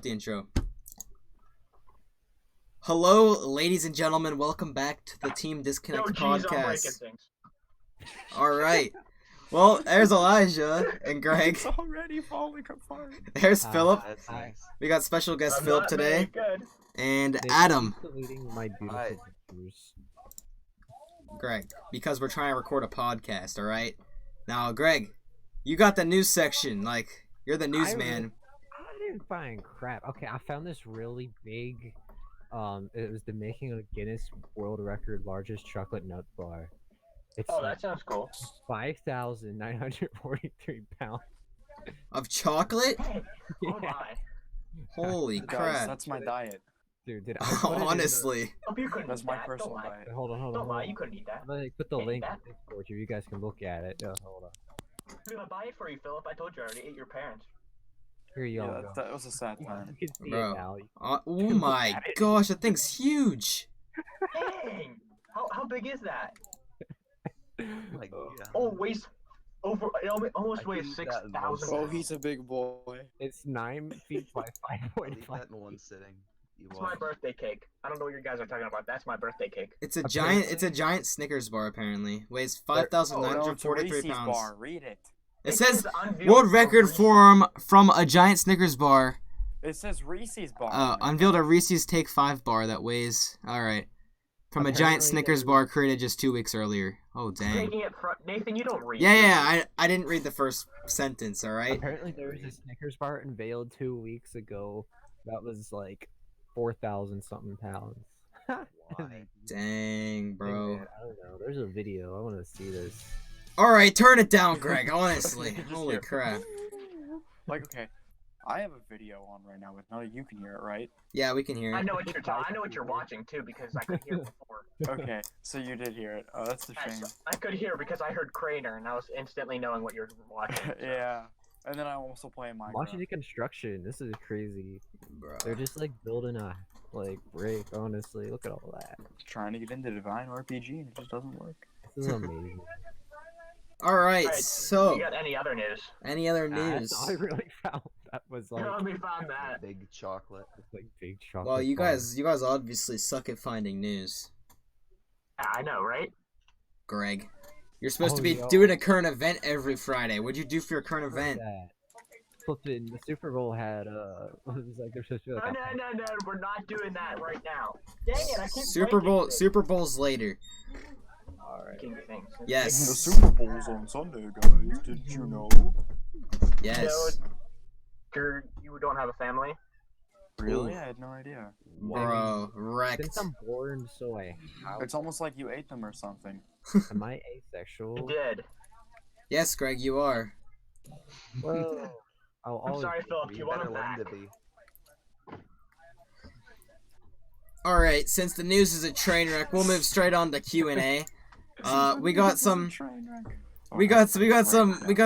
The intro. Hello, ladies and gentlemen. Welcome back to the Team Disconnect I'm breaking podcast. things. All right. Well, there's Elijah and Greg. It's already falling apart. There's Philip. That's nice. We got special guest I'm Philip not today, very good. and They Adam. keep deleting my beautiful Hi. pictures. Greg, because we're trying to record a podcast. All right. Now, Greg, you got the news section. Like, you're the newsman. I didn't find crap. Okay, I found this really big. It was the making of a Guinness World Record largest chocolate nut bar. It's Oh, that sounds cool. 5,943 pounds. Of chocolate? Oh Yeah. my. Holy Guys, crap! that's my diet. Dude, I put it in Honestly. Hope you couldn't That's eat my that. personal Don't lie. diet. Hold on. Don't lie, you couldn't eat that. I'm gonna put the Can't eat link in that. Discord so you guys can look at it. Hold on. I'm gonna buy it for you, Philip. I told you I already ate your parents. Here you Yeah, go. that was a sad time. You can see Bro. it now. Oh my gosh, that thing's huge. Dang! How big is that? Like, Oh, it weighs over. It almost I weighs can eat that in 6,000. Oh, he's a big boy. it's 9 feet by I'll eat 5.5. that in one sitting. You It's my watch. birthday cake. I don't know what you guys are talking about. That's my birthday cake. It's a Apparently- giant Snickers bar. Apparently, weighs Oh, no, it's a 5,943 Reese's pounds. bar. Read it. It says unveiled world a record Reese's- from a giant Snickers bar. It says Reese's bar. Unveiled a Reese's Take 5 bar that weighs. Alright. From a giant Apparently Snickers there's- bar created just 2 weeks earlier. Oh, dang. Taking it from Nathan, you don't read. Yeah, I didn't read the first sentence, alright? Apparently, there was a Snickers bar unveiled 2 weeks ago that was like 4,000 something pounds. Why? Dang, bro. Man, I don't know. There's a video. I want to see this. Alright, turn it down, Greg, honestly. Just Holy here. crap. Like, okay, I have a video on right now, but none of you can hear it, right? Yeah, we can hear I it. know what you're talking. I know what you're watching too because I could hear before. Okay, so you did hear it. Oh, that's a shame. I could hear because I heard Craner and I was instantly knowing what you're watching. Yeah. And then I also play Minecraft. Watching the construction. This is crazy. Bro. They're just like building a brick. Honestly, look at all that. Trying to get into Divine RPG and it just doesn't work. This is amazing. Alright, Alright, so, you got any other news? any other That's news? all I really found. That was like, Let me find that. Big chocolate. big chocolate. Well, you bar. guys obviously suck at finding news, Yeah, I know, right? Greg. You're supposed to Oh, be yo. doing a current event every Friday. What'd you do for your current Look at event? that. Flipping the Super Bowl had it was like they're supposed to be like No, we're not doing that right now. Dang it, I keep Super breaking Bowl, things. Super Bowl's later. Breaking things. Yes. The Super Bowl's on Sunday, guys. Did you know? Yes. You don't have a family? Really? I had no idea. Bro, wrecked. since I'm born, so It's almost like you ate them or something. am I You asexual? did. Yes, Greg, you are. Well, I'll I'm always sorry, Philip. be. You want Better him learn back? to be. Alright, since the news is a train wreck, we'll move straight on to Q&A. We got some we got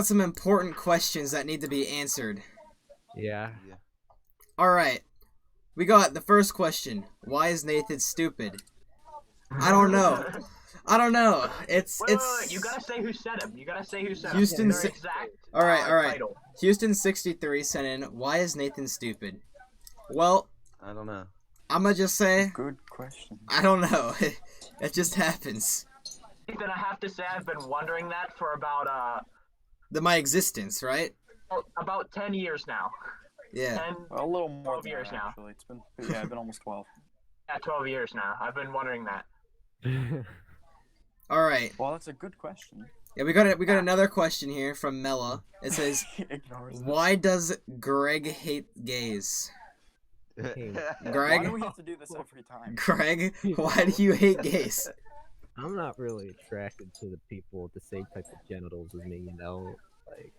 some important questions that need to be answered. Yeah. Yeah. Alright. We got the first question. Why is Nathan stupid? I don't know. I don't know. It's Wait, you gotta say who said him. You gotta say who said Houston him. si- Their exact Alright, alright. title. Houston63 sent in, why is Nathan stupid? Well, I don't know. I'ma just say, Good question. I don't know. It just happens. Ethan, I have to say I've been wondering that for about My existence, right? about 10 years now. Yeah. 10, A little more 12 than years that, now. actually. It's been it's been almost 12. yeah, 12 years now. I've been wondering that. Alright. Well, that's a good question. Yeah, we got another question here from Mella. It says, He ignores it. why does Greg hate gays? Hey, Greg? Why do we have to do this every time? Greg, why do you hate gays? I'm not really attracted to the people with the same type of genitals as me, you know? Like,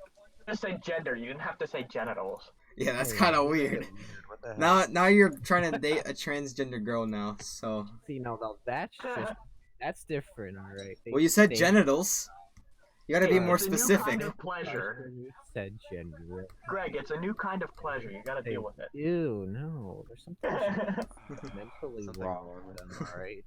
Just say gender. You didn't have to say genitals. Yeah, that's Hey, kind of weird. What the hell? Now you're trying to date a transgender girl now, so. see, now that's different, alright? Well, you said genitals. You gotta be Hey, more it's a new specific. kind of pleasure. You said gender. Greg, it's a new kind of pleasure. You gotta Hey, deal with it. ew, no. There's something mentally Something wrong wrong with with them, alright?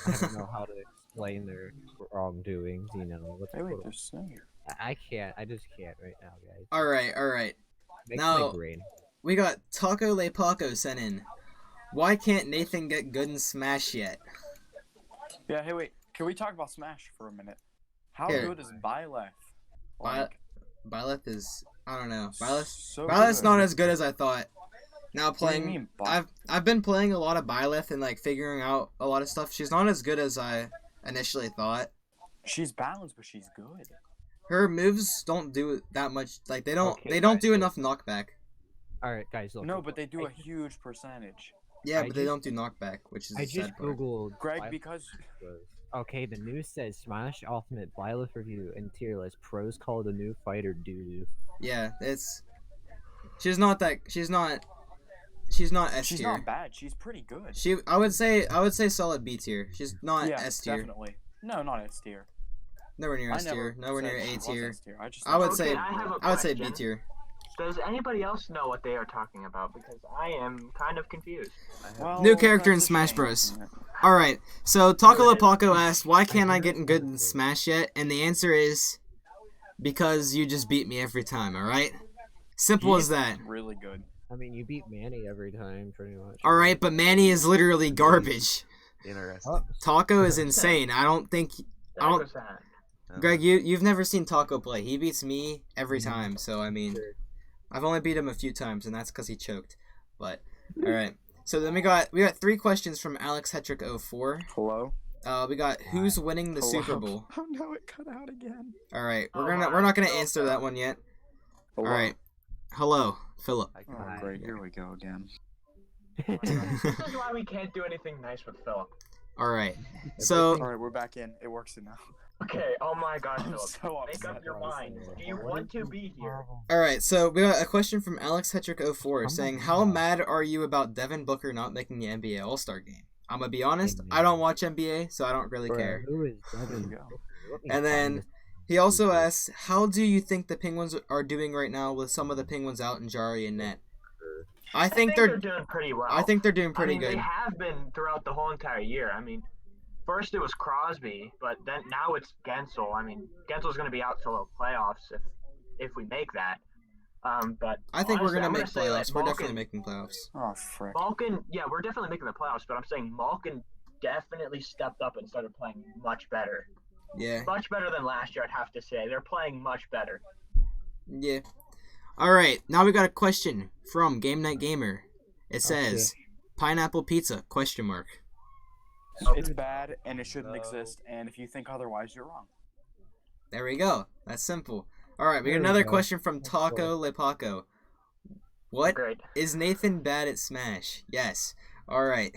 I don't know how to explain their wrongdoings, you know. Let's Hey, wait, put 'em- there's snow here. I can't. I just can't right now, guys. Alright. Makes Now- my brain. we got Taco Le Paco sent in. Why can't Nathan get good in Smash yet? Yeah, hey, wait. Can we talk about Smash for a minute? How Here. good is Byleth? Byleth is, I don't know. Byleth's so Byleth's good. not as good as I thought. Now What do you playing, mean, I've been playing a lot of Byleth and like figuring out a lot of stuff. She's not as good as I initially thought. She's balanced, but she's good. Her moves don't do that much. Like they don't Okay, they don't guys, do look. enough knockback. All right, guys, look. No, look, but they do I a huge percentage. Yeah, I but they just- don't do knockback, which is I the just sad part. googled. Greg, Byleth because pros. Okay, the news says Smash Ultimate Byleth review and tier list. Pros call the new fighter doo doo. Yeah, it's she's not S she's tier. not bad. She's pretty good. I would say solid B tier. She's not Yeah, S tier. definitely. No, not S tier. Nowhere near I S tier. never Nowhere near said A she was tier. S tier. I would Okay, say I have a I would say B question. tier. Does anybody else know what they are talking about? Because I am kind of confused. I have Well, New character in that's a Smash shame, Bros. isn't it? Alright, so Taco Le Paco asked, why can't I get good in Smash yet? And the answer is, because you just beat me every time, alright? Simple as He's that. really good. I mean, you beat Manny every time, pretty much. Alright, but Manny is literally garbage. interesting. Oh, Taco is insane. I don't think... I don't... 100%. Greg, you've never seen Taco play. He beats me every Mm-hmm. time, so I mean... sure. I've only beat him a few times, and that's because he choked. But, alright. So then we got 3 questions from Alex Hetrick 04. Hello? We got who's winning the Hello? Super Bowl. Oh no, it cut out again. Alright, Oh, we're wow. not gonna So answer that one yet. Hello? Alright. Hello, Philip. I can Oh, great. Here we go again. This is why we can't do anything nice with Philip. Alright. So Alright, we're back in. It works now. Okay, oh my god, I'm Philip. so Make upset. up your mind. Do you want to be here? alright, so we got a question from Alex Hetrick 04 saying, how mad are you about Devin Booker not making the NBA All-Star game? I'm gonna be honest, I don't watch NBA, so I don't really Bruh, care. Who is There Devin? you go. Let me And find then this he also stupid- asks, how do you think the Penguins are doing right now with some of the Penguins out in Jari and net? I think they're they're doing pretty well. I think they're doing pretty I mean, good. They have been throughout the whole entire year. I mean, first it was Crosby, but then now it's Gensel. I mean, Gensel's going to be out till the playoffs if we make that. But I think we're honestly, gonna I'm make say that playoffs. We're Malkin- definitely making playoffs. Oh, frick. Malkin, yeah, we're definitely making the playoffs. But I'm saying Malkin definitely stepped up and started playing much better. Yeah. Much better than last year, I'd have to say. They're playing much better. Yeah. Alright, now we got a question from Game Night Gamer. It says, pineapple pizza, question mark. It's bad and it shouldn't No. exist, and if you think otherwise, you're wrong. There we go. That's simple. Alright, we got There we another go. question from That's Taco Le Paco. What? Great. Is Nathan bad at Smash? Yes. Alright.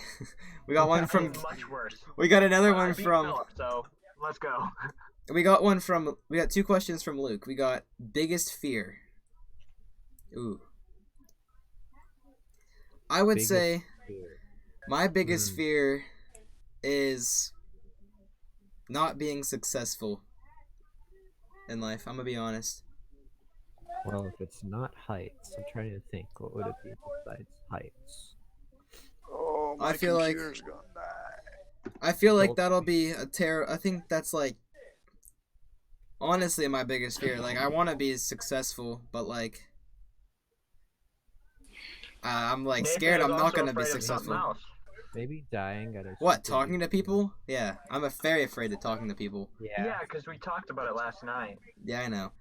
we got one from much worse. we got another But I one beat from Philip, so let's go. we got 2 questions from Luke. We got biggest fear. Ooh. I would Biggest say fear. my biggest Hmm. fear is not being successful in life. I'm gonna be honest. Well, if it's not heights, I'm trying to think. What would it be besides heights? Oh, I feel like- computer's gonna die. I feel like Well- that'll be a I think that's like honestly my biggest fear. Like I want to be successful, but like I'm like Nathan scared is I'm not also gonna be afraid of something successful. else. Maybe dying at a What, super talking to young people? Yeah, I'm very afraid of talking to people. age. Yeah, because we talked about it last night. Yeah, I know.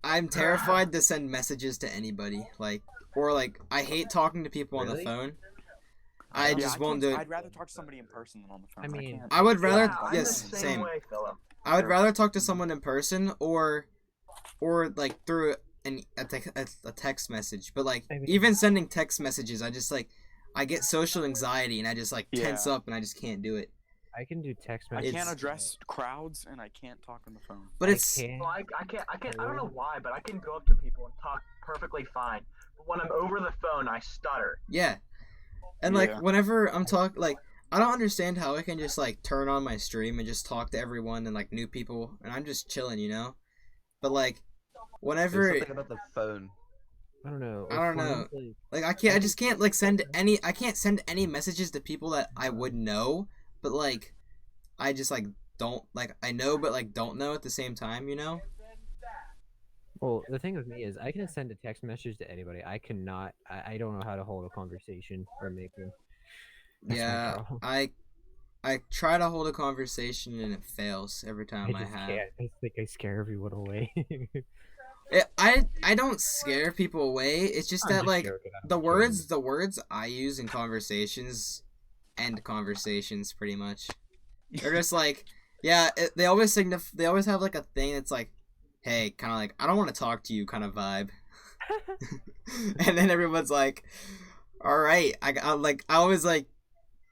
I'm terrified to send messages to anybody. Like or like I hate talking to people on the Really? phone. I Yeah, just won't do it. I'd rather talk to somebody in person than on the phone. I mean- can't. I would rather Yeah, I'm yes, the same. way, Philip. I would rather talk to someone in person or like through a text message. But like I mean- even sending text messages, I just like I get social anxiety and I just like tense Yeah. up and I just can't do it. I can do text I messages. can't address crowds and I can't talk on the phone. But it's can. Well, I can't, I don't know why, but I can go up to people and talk perfectly fine. But when I'm over the phone, I stutter. yeah. And like Yeah. whenever I'm like I don't understand how I can just like turn on my stream and just talk to everyone and like new people and I'm just chilling, you know? But like There's whenever something about the phone. I don't know. I don't know. honestly, like I just can't like I can't send any messages to people that I would know, but like I just like don't like I know but like don't know at the same time, you know? Well, the thing with me is I can send a text message to anybody. I cannot. I don't know how to hold a conversation or make one. That's my Yeah, problem. I try to hold a conversation and it fails every time I just have. can't. I think I scare everyone away. I don't scare people away. It's just I'm that just like joking, I'm the kidding. words I use in conversations end conversations pretty much. They're just like, yeah, they always they always have like a thing that's like, hey, kind of like I don't want to talk to you kind of vibe. And then everyone's like, all right, I always like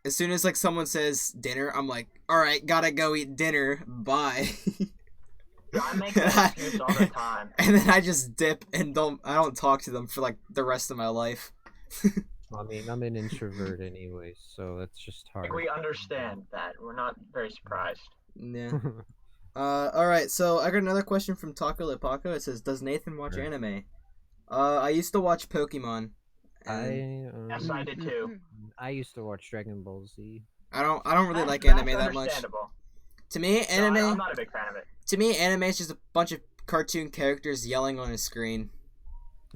as soon as like someone says dinner, I'm like, all right, gotta go eat dinner. Bye. I make that excuse all the time. And then I just dip and I don't talk to them for like the rest of my life. I mean, I'm an introvert anyway, so it's just hard. Like, we understand that. We're not very surprised. Yeah. All right. So I got another question from Taco Lipaco. It says, "Does Nathan watch Sure. anime?" I used to watch Pokemon. And Yes, I did too. I used to watch Dragon Ball Z. I don't really like That's anime that much. understandable. To me, No, anime I'm not a big fan of it. to me anime is just a bunch of cartoon characters yelling on a screen.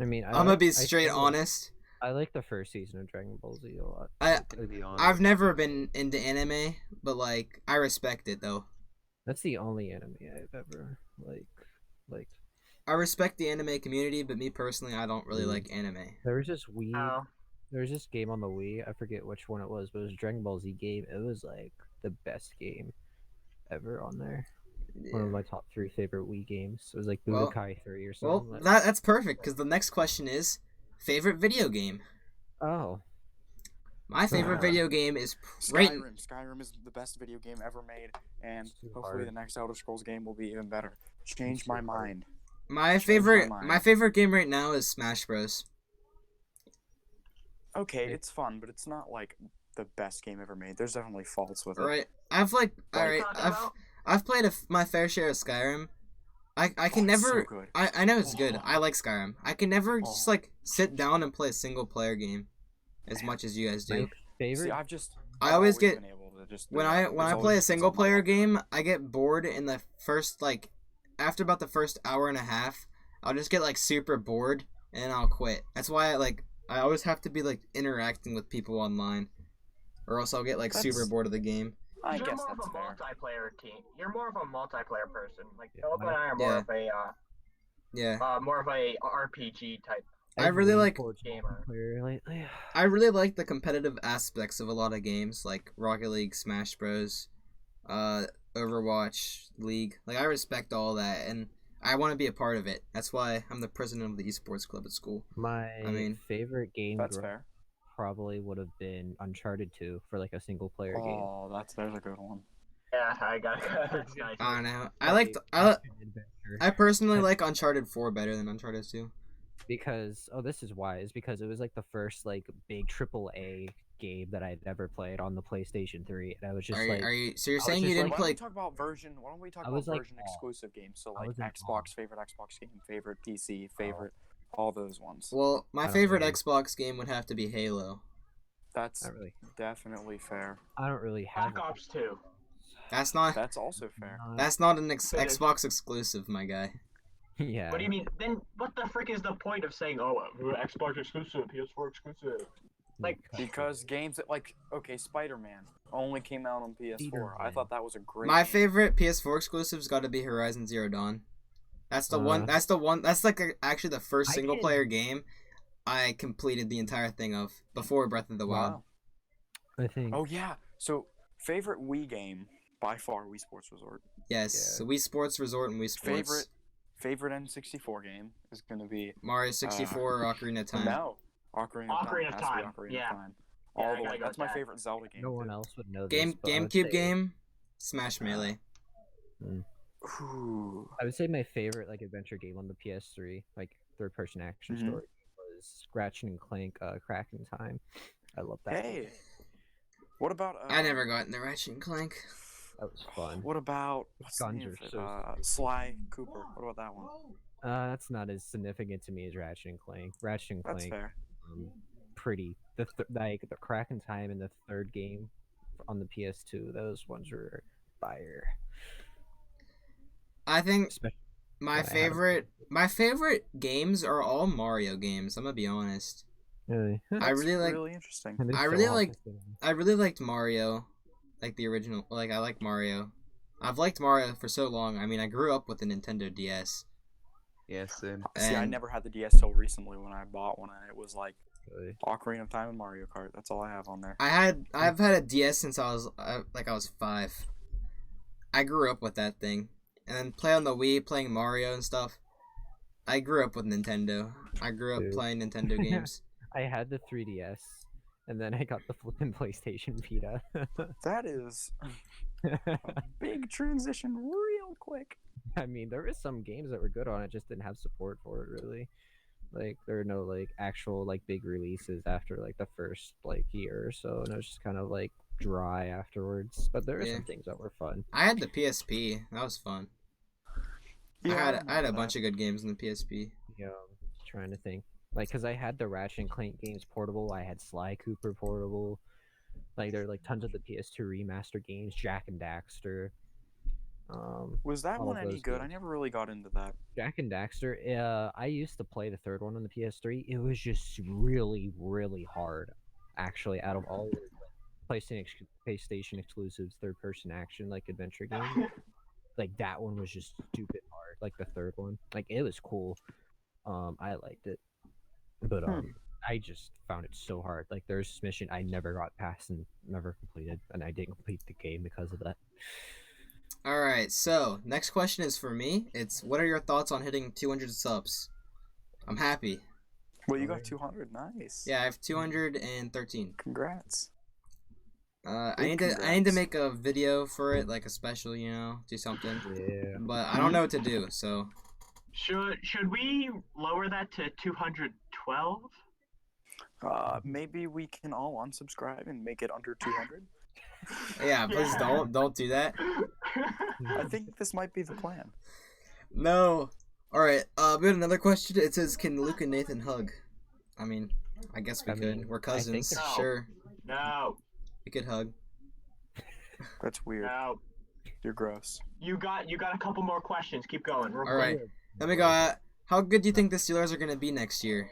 I mean, I'm gonna be I straight still- honest. I like the first season of Dragon Ball Z a lot. To be honest. I've never been into anime, but like I respect it though. That's the only anime I've ever liked. I respect the anime community, but me personally, I don't really like anime. There was this Wii. Oh, There was this game on the Wii. I forget which one it was, but it was a Dragon Ball Z game. It was like the best game ever on there. One of my top 3 favorite Wii games. It was like Well- Budokai 3 or Well, something. that's perfect because the next question is favorite video game. Oh, My favorite video game is right. Skyrim is the best video game ever made, and It's too hopefully hard. the next Elder Scrolls game will be even better. Change It's my too hard. mind. My Changed favorite my mind. my favorite game right now is Smash Bros. Okay, it's fun, but it's not like the best game ever made. There's definitely faults with it. Right. I've like what are all you right. talking I've about? I've played my fair share of Skyrim. I can Oh, it's so never. good. I know it's good. I like Skyrim. I can never just Oh. like sit down and play a single player game as much as you guys do. my favorite. See, I always get- been able to just When do I that. when I There's play a always been single something player like that. game, I get bored in the first like after about the first hour and a half. I'll just get like super bored and I'll quit. That's why I always have to be like interacting with people online, or else I'll get like super That's- bored of the game. I You're guess more that's of a fair. multiplayer team. You're more of a multiplayer person. Like Yeah, Philip and I are more Yeah. of a Yeah, more of a RPG type. I I've really leaned like- towards gamer. multiplayer lately. I really like the competitive aspects of a lot of games like Rocket League, Smash Bros, Overwatch, League. Like I respect all that and I want to be a part of it. That's why I'm the president of the esports club at school. My mean, favorite game That's growing fair. probably would have been Uncharted 2 for like a single player game. Oh, there's a good one. Yeah, I got that's nice. I don't know. Like, I action-adventure. personally like Uncharted 4 better than Uncharted 2. Because this is why is because it was like the first like big AAA game that I'd ever played on the PlayStation 3, and I was just Are like, you so you're I was saying you just didn't Why don't play we talk about version? Why don't we talk I about was like, version oh. exclusive games? So I like was in awe. Xbox favorite Xbox game, favorite PC, favorite, all those ones. Well, I my don't favorite really- Xbox game would have to be Halo. That's not really. definitely fair. I don't really have. Black Ops 2. That's not That's also fair. that's not an It is. Xbox exclusive, my guy. Yeah. What do you mean? Then what the frick is the point of saying, oh, Xbox exclusive, PS4 exclusive? Like, Because games that like Spider-Man only came out on PS4. I Spider-Man. thought that was a great. My game. favorite PS4 exclusive's got to be Horizon Zero Dawn. That's the one. That's the one. That's like actually the first I single can- player game I completed the entire thing of before Breath of the Wild. Wow. I think. Oh yeah. So favorite Wii game by far Wii Sports Resort. Yes, Yeah. so Wii Sports Resort and Wii Sports. Favorite N64 game is gonna be Mario 64 or Ocarina of Time. no Ocarina of Time. Ocarina of Has to be Time, Ocarina yeah. of Time. Yeah, I All the gotta way. go That's with my that. favorite Zelda game. No one too. else would know this. but I would GameCube say- game, Smash Melee. Ooh. I would say my favorite like adventure game on the PS3, like third-person action Mhm. story, was Scratch and Clank: Crack in Time. I love that. Hey. game. What about? I never got into Ratchet and Clank. That was fun. What about what's the Guns name are of it? so Sly Cooper. What about that one? That's not as significant to me as Ratchet and Clank. Ratchet and That's Clank, fair. pretty. Like the Crack in Time and the third game on the PS2, those ones were fire. I think Especially My But I haven't favorite games are all Mario games. I'm gonna be honest. Really. I really like really interesting. And they I still really have like- this game. I really liked Mario, like the original. Like I like Mario. I've liked Mario for so long. I mean, I grew up with the Nintendo DS. Yeah, same. See, I And- never had the DS till recently when I bought one, and it was like Really. Ocarina of Time and Mario Kart. That's all I have on there. I've had a DS since I was 5. I grew up with that thing, and then play on the Wii, playing Mario and stuff. I grew up with Nintendo. I grew up Dude. playing Nintendo games. I had the 3DS, and then I got the flipping PlayStation Vita. That is a big transition real quick. I mean, there was some games that were good on it, just didn't have support for it really. Like there were no like actual like big releases after like the first like year or so, and it was just kind of like dry afterwards. But there were Yeah. some things that were fun. I had the PSP. That was fun. I had a bunch of good games on the PSP. Trying to think, like, cause I had the Ratchet and Clank games portable. I had Sly Cooper portable. Like there are like tons of the PS2 remaster games, Jack and Daxter. Was that all one of any those good? I games. never really got into that. Jack and Daxter. I used to play the third one on the PS3. It was just really, really hard. Actually, out of all the PlayStation exclusives, third-person action like adventure games, like that one was just stupid hard. Like the third one, like it was cool. I liked it, but I just found it so hard. Like there's this mission I never got past and never completed, and I didn't complete the game because of that. All right, so next question is for me. It's what are your thoughts on hitting 200 subs? I'm happy. Well, you got 200. Nice. Yeah, I have 213. Congrats. I Big need to congrats. make a video for it, like a special, do something. Yeah. But I don't know what to do, so Should we lower that to 212? Maybe we can all unsubscribe and make it under 200. yeah, please Yeah. don't do that. I think this might be the plan. No. All right. We had another question. It says, "Can Luke and Nathan hug?" I mean, I guess we I could. mean, We're I think cousins. they're- Sure, No, we could hug. That's weird. no. You're gross. You got a couple more questions. Keep going. All right. Let me go. How good do you think the Steelers are gonna be next year?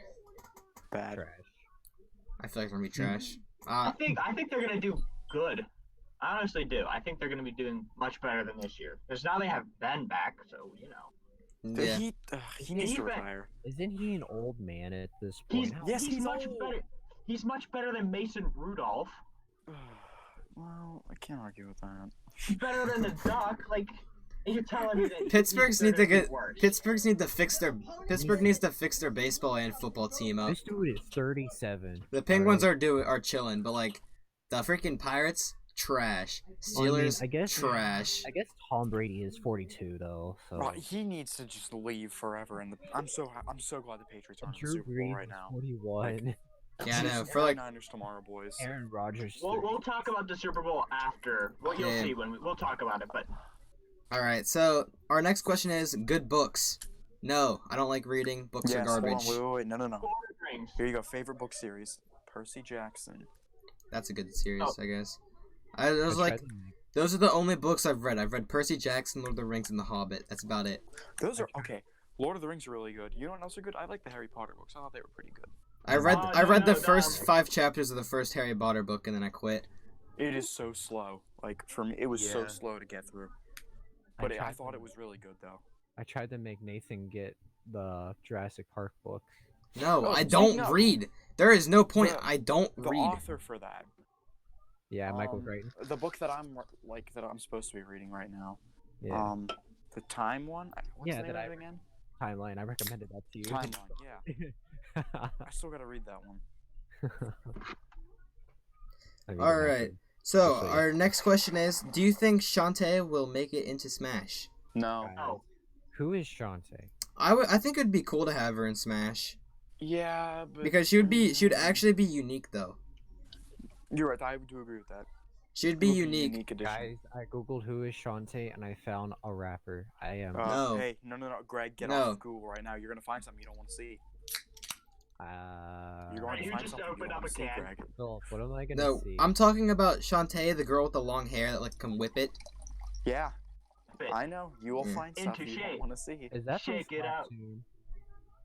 Bad. Trash. I feel like they're gonna be trash. I think they're gonna do good. I honestly do. I think they're gonna be doing much better than this year. Because now they have Ben back, so Yeah. He needs to He- retire. Isn't he an old man at this he's point? Yes, he's he's much old. better. He's much better than Mason Rudolph. Well, I can't argue with that. He's better than the Duck. Like you're telling me that Pittsburgh's he's need to gonna be get. worse. Pittsburgh needs to fix their baseball and football team up. This dude is 37. The Penguins alright? are chilling, but like the freaking Pirates, trash. Well, I mean, Steelers, I guess- trash. I guess Tom Brady is 42 though, so. Right, he needs to just leave forever. And I'm so glad the Patriots aren't in the Drew Super Bowl Brees right is now. 41. Yeah, I know. Jesus, For like, 49ers tomorrow, boys. Aaron Rodgers. is We'll talk about the Super Bowl after. Well, you'll Yeah. see when we'll talk about it. But all right. So our next question is good books. No, I don't like reading. Books are Yes, hold on, garbage. wait. No. Lord of the Rings. Here you go. Favorite book series: Percy Jackson. That's a good series, Oh. I guess. Those are the only books I've read. I've read Percy Jackson, Lord of the Rings, and The Hobbit. That's about it. Those are okay. Lord of the Rings are really good. You know what else are good? I like the Harry Potter books. I thought they were pretty good. I read Oh, I read no, the no, first no. 5 chapters of the first Harry Potter book, and then I quit. It is so slow. Like for me, it was so Yeah. slow to get through. But I thought it was really good though. I tried to make Nathan get the Jurassic Park book. No, Oh, I see, don't no. read. There is no point. The- I don't The read. author for that. Yeah, Michael Crichton. The book that I'm supposed to be reading right now. Yeah, The Time one. What's Yeah, the name that of I it again? Timeline. I recommended that to you. Timeline. Yeah. I still gotta read that one. All right. So Actually, our next question is: do you think Shantae will make it into Smash? No. No. Who is Shantae? I think it'd be cool to have her in Smash Yeah, but because she would actually be unique though. You're right. I do agree with that. She'd be It would unique. addition. Guys, I googled who is Shantae and I found a rapper. I am. No. Hey, no, Greg, get No. off of Google right now. You're gonna find something you don't want to see. You're going You to find just something you opened don't up want to a see, can. Greg. Philip, what am I gonna No, see? I'm talking about Shantae, the girl with the long hair that like can whip it. Yeah. it. I know. You will Yeah. find stuff Into you shape. don't want to see. Is that from Shake it out. Splatoon?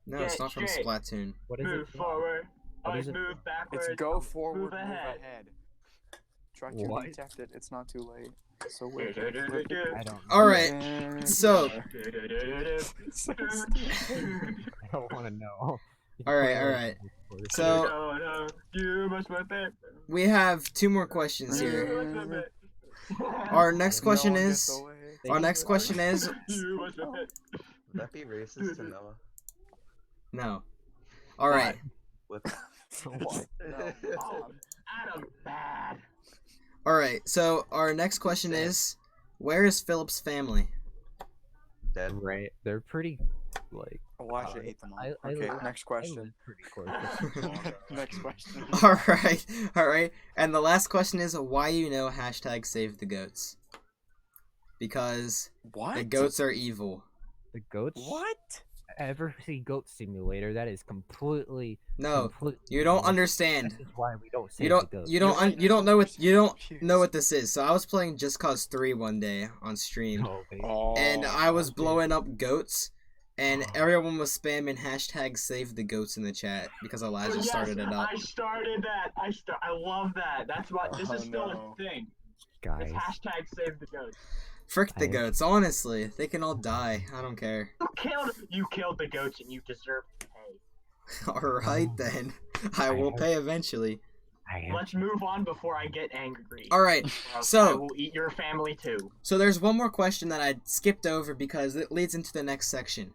No, it's Get not from straight. Splatoon. What is Move it? from? forward. What is Always it move from? backwards. It's go forward, move ahead. ahead. Try to What? detect it. It's not too late. So Do, wait. do, do, do, do. I don't. All know. right. So- Do, do, do, do, So do. stupid. I don't want to know. All right, all right. So- No, no, you must whip it. We have 2 more questions here. You must whip it. Our next question No one is. gets away. Our next question is. You must whip it. Would that be racist to Noah? No. All right. With What? No. Oh, Adam, bad. All right. So our next question is, where is Philip's family? dead. Right, they're pretty like. Oh, I should hate them all. I Okay, live- next I question. live pretty close. to Next question. All right. All right. And the last question is, why you know hashtag save the goats? Because What? the goats are evil. the goats. What? Ever see Goat Simulator? That is completely. No, completely you don't wrong. understand. This is why we don't save You the don't. goats. You don't. You're right, You don't know what. You don't confused. know what this is. So I was playing Just Cause 3 one day on stream, Oh, baby. Oh. and I was okay. blowing up goats, and everyone was spamming hashtag save the goats in the chat because Elijah Yes, started it up. I started that. I love that. That's what. This Oh, is still no. a thing. guys. It's hashtag save the goats. Frick the I- goats. Honestly, they can all die. I don't care. You killed the goats and you deserve to pay. All right then. I will pay eventually. I am. Let's move on before I get angry. All right. I So will eat your family too. so there's one more question that I skipped over because it leads into the next section.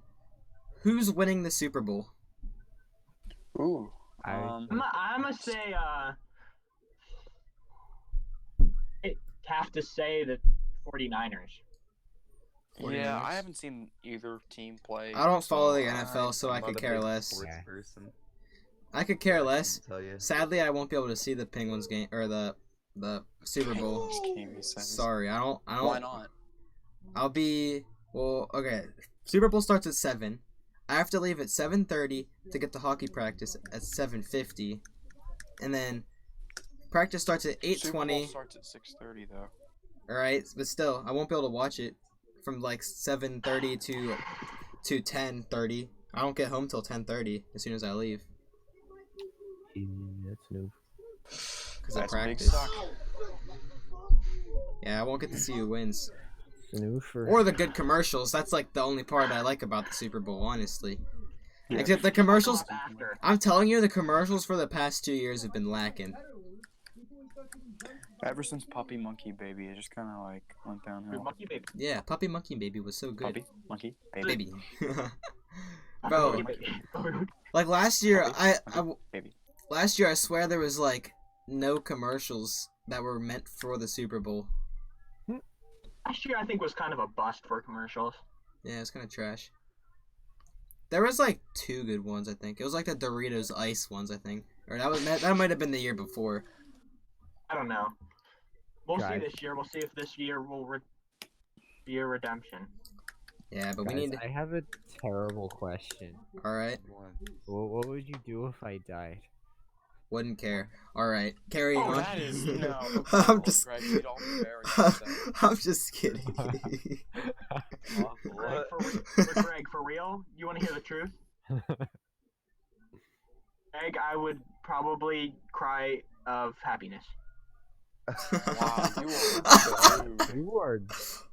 Who's winning the Super Bowl? Ooh. I- I'm gonna say I have to say the 49ers. Yeah, 49ers. I haven't seen either team play. I don't follow the so NFL, so I I'm could not a care big less. Sports Yeah. person. I could care I less. can tell you. Sadly, I won't be able to see the Penguins game or the Super Bowl. Penguins game, he says. Sorry, I don't. Why not? I'll be okay. Super Bowl starts at 7. I have to leave at 7:30 to get to hockey practice at 7:50, and then practice starts at Super Bowl 8:20. starts at 6:30 though. All right, but still, I won't be able to watch it from like 7:30 to 10:30. I don't get home till 10:30 as soon as I leave That's new. because I That's a big practice. suck. Yeah, I won't get to see who wins It's new for. or the good commercials. That's like the only part I like about the Super Bowl, honestly. Yeah. Except the commercials. After. I'm telling you, the commercials for the past 2 years have been lacking. Ever since Puppy Monkey Baby, it just kind of like went downhill. Monkey baby. Yeah, Puppy Monkey Baby was so good. Puppy Monkey Baby. Baby. Bro, Monkey baby. like last year, Baby. last year I swear there was like no commercials that were meant for the Super Bowl. Last year I think was kind of a bust for commercials. Yeah, it's kind of trash. There was like 2 good ones, I think. It was like the Doritos Ice ones, I think, or that might have been the year before. I don't know. We'll see Guys. this year. We'll see if this year will be a redemption. Yeah, but we Guys, need. I have a terrible question. All right, One. What would you do if I died? wouldn't care. All right, carry Oh, on. that is no. I'm just. Greg, you'd all be very upset. I'm just kidding. Greg, Greg, for real? You want to hear the truth? Greg, I would probably cry of happiness. Wow, you are rude. You are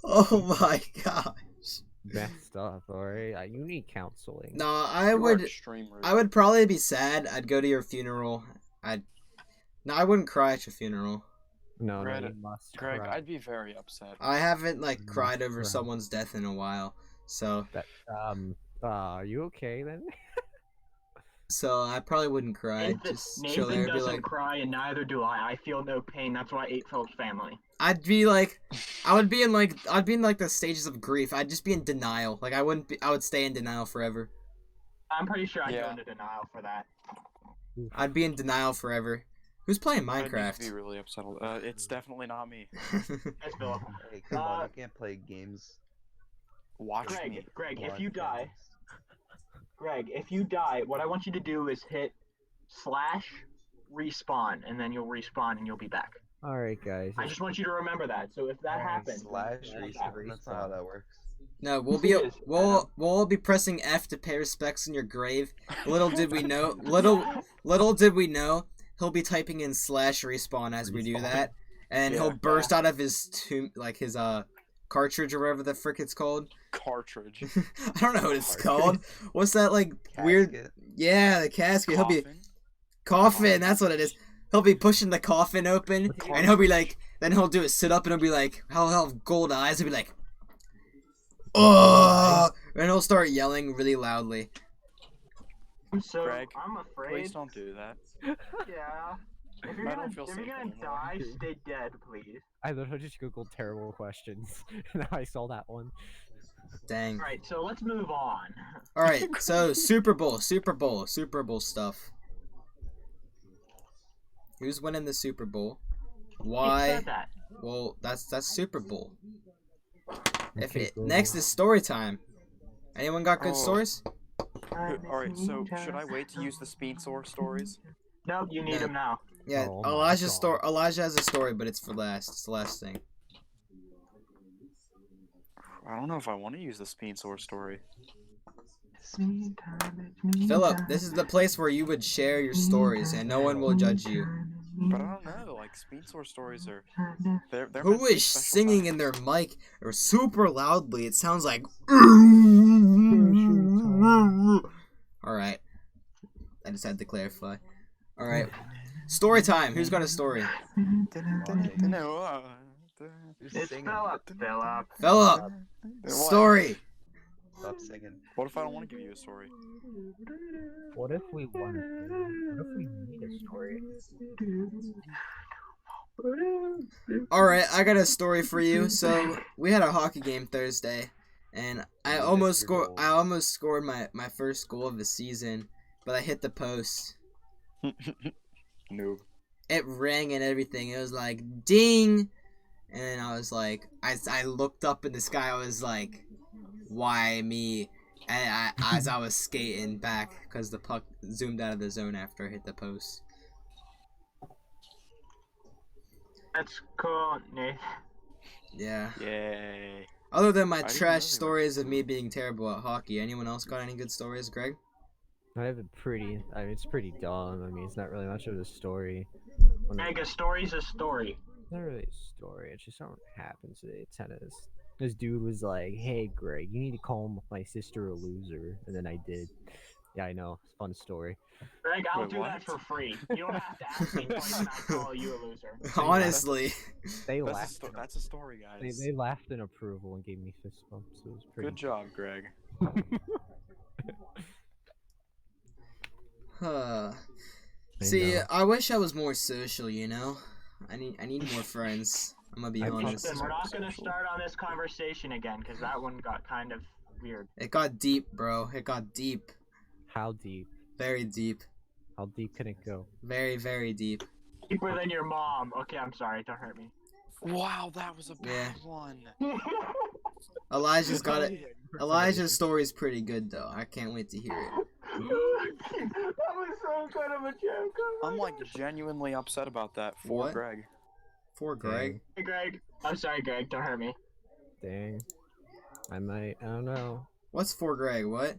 Oh my gosh. messed up, alright? You need counseling. No, I You are would. extreme rude. I would probably be sad. I'd go to your funeral. No, I wouldn't cry at your funeral. No, Greg, you must Greg, cry. I'd be very upset. I haven't like You cried must over cry. someone's death in a while, so Are you okay then? I probably wouldn't cry. Nathan, Just chill there Nathan and be doesn't like, cry, and neither do I. I feel no pain. That's why I ate Philip's family. I'd be like, I'd be in like the stages of grief. I'd just be in denial. Like I would stay in denial forever. I'm pretty sure I'd go Yeah. into denial for that. I'd be in denial forever. Who's playing I'd need to be Minecraft? really upset. It's definitely not me. That's Philip. Hey, come on, Uh, you can't play games. Watch Greg, me. Greg, if Blood you die, games. Greg, if you die, what I want you to do is hit / respawn, and then you'll respawn and you'll be back. All right, guys. I just want you to remember that. So if that happens, Slash then respawn. That's not how that works. No, we'll Yes, we'll all be pressing F to pay respects in your grave. Little did we know, little did we know, he'll be typing in slash respawn as we do that, and he'll Yeah. burst out of his tomb, like his cartridge or whatever the frick it's called. Cartridge. I don't know what it's called. What's that like weird? Casket. Yeah, the casket. He'll be Coffin. coffin. That's what it is. He'll be pushing the coffin open, and he'll be like, then he'll do a sit up, and he'll be like, he'll have gold eyes. He'll be like, oh, and he'll start yelling really loudly. So Greg, I'm afraid. Please don't do that. Yeah. If you're I gonna, don't feel if safe you're gonna anymore. die, stay dead, please. I literally just googled terrible questions, and I saw that one. Dang. All right, so let's move on. All right. So Super Bowl stuff. Who's winning the Super Bowl? You Why? said that. Well, that's Super Bowl. If Okay, it, cool. next is story time. Anyone got good Oh. stories? Alright, so should I wait to use the Speedsore stories? Nope, you need No. them now. Yeah, Oh my Elijah's God. Elijah has a story, but it's for last. It's the last thing. I don't know if I want to use the Speedsore story. Philip, this is the place where you would share your stories, and no one will judge you. But I don't know, like Speedsore stories are they're meant Who for is special singing in times. their mic or super loudly? It sounds like. Alright. I just had to clarify. Alright. Story time. Who's got a story? No, Who's It's singing? Philip. Philip. Philip! what? Story! Stop singing. What if I don't want to give you a story? What if we want? What if we need a story? Alright, I got a story for you. So, we had a hockey game Thursday, and I You almost missed your scored. goal. I almost scored my first goal of the season, but I hit the post. Noob. It rang and everything. It was like ding, and then I was like, I looked up in the sky. I was like, why me? And as I was skating back, because the puck zoomed out of the zone after I hit the post. That's cool, Nate. Yeah. Yay. Other than my I didn't know trash they were- stories of me being terrible at hockey, anyone else got any good stories, Greg? I have a pretty. I mean, it's pretty dumb. I mean, it's not really much of a story. Meg, a story's a story. It's not really a story. It's just something happened today at tennis. This dude was like, "Hey, Greg, you need to call my sister a loser," and then I did. Yeah, I know. It's a fun story. Greg, I'll Wait, do that what? for free. You don't have to ask me twice and I call you a loser. Honestly. They That's a, laughed. that's a story, guys. They laughed in approval and gave me fist bumps. It was pretty. Good job, Greg. Huh. I See, know. I wish I was more social, you know? I need more friends. I'm gonna be I honest. Listen, we're not gonna start on this conversation again because that one got kind of weird. It got deep, bro. It got deep. How deep? Very deep. How deep can it go? Very, very deep. Deeper than your mom. Okay, I'm sorry. Don't hurt me. Wow, that was a bad Yeah. one. Elijah's got it. Elijah's story's pretty good, though. I can't wait to hear it. That was so good of a joke. Oh my I'm like gosh. genuinely upset about that for What? Greg. For Greg. Hey, Greg. I'm sorry, Greg. Don't hurt me. Dang. I might. I don't know. What's for Greg? What?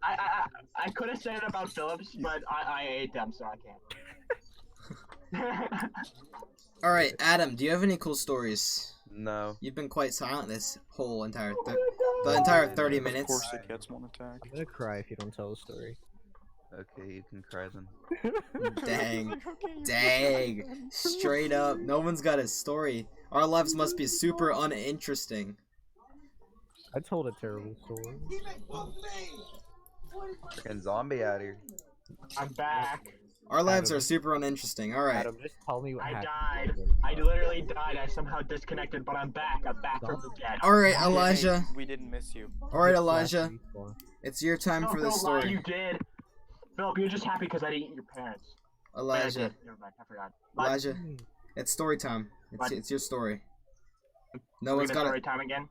I could have said it about Phillips, but I ate them, so I can't. Alright, Adam, do you have any cool stories? No. You've been quite silent this whole entire the entire 30 Of minutes. course it gets one attack. I'm gonna cry if you don't tell the story. Okay, you can cry then. Dang. Dang. Straight up. No one's got a story. Our lives must be super uninteresting. I told a terrible story. Freaking zombie out here. I'm back. Our lives Adam. are super uninteresting. Alright. Adam, just tell me what I happened. died. I literally died. I somehow disconnected, but I'm back. I'm back from the dead. Alright, Hey, Elijah. we didn't miss you. Alright, Just Elijah. last week, It's your time for the Don't lie, story. you did. Philip, you're just happy because I didn't eat your parents. Wait, I Elijah. did. Never mind. I forgot. What? Elijah. It's story time. What? It's your story. No We're one's gonna got story a time again.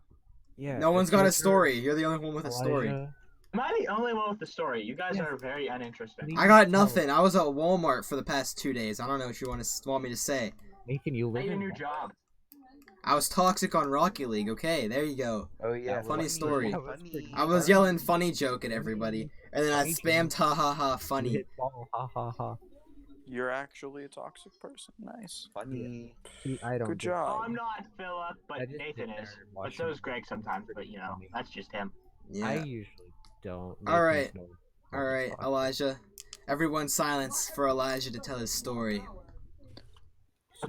Yeah. No one's it's got your a story. You're the only one with a turn, story. Elijah. Am I the only one with the story? You guys Yeah. are very uninteresting. Please I got tell nothing. I was at Walmart for the past 2 days. I don't know what you want me to say. Nathan, you live Get a in new what? job. I was toxic on Rocket League. Okay, there you go. Oh yeah, funny story. that was pretty I was yelling funny joke at everybody, and then I Funny spammed joke. ha ha ha You funny. hit ball, ha ha ha. You're actually a toxic person. Nice. funny. I don't. Good do- Oh, job. I'm not Philip, I but just Nathan sit there is. and But watch so him. is Greg sometimes. But you know, Funny. that's just him. I Yeah. usually don't. All Nathan's right. no- All right, talk. Elijah. Everyone silence for Elijah to tell his story.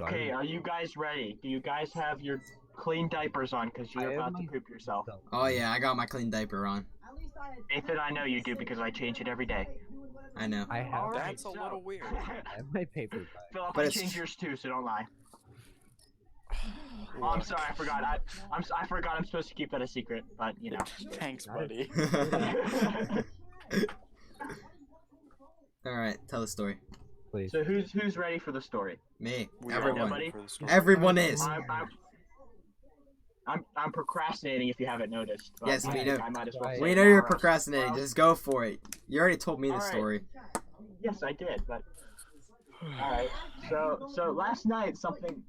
Okay, are you guys ready? Do you guys have your clean diapers on? Because I you're have about to my- poop yourself. Oh yeah, I got my clean diaper on. Nathan, I know you do because I change it every day. I know. I have, All right, That's a little weird. I have my paper bag. Philip, But I it's changed tr- yours too, so don't lie. Oh, I'm sorry, I forgot. I forgot I'm supposed to keep that a secret, but you know. Thanks, buddy. All right, tell the story. Please. So who's ready for the story? Me. We are Everyone. nobody? ready for the story. Everyone is. I'm procrastinating if you haven't noticed. But Yes, we I know. think I might as well We say We it know you're now. procrastinating. Just go for it. You already told me the All right. story. Yes, I did, but all right. So last night something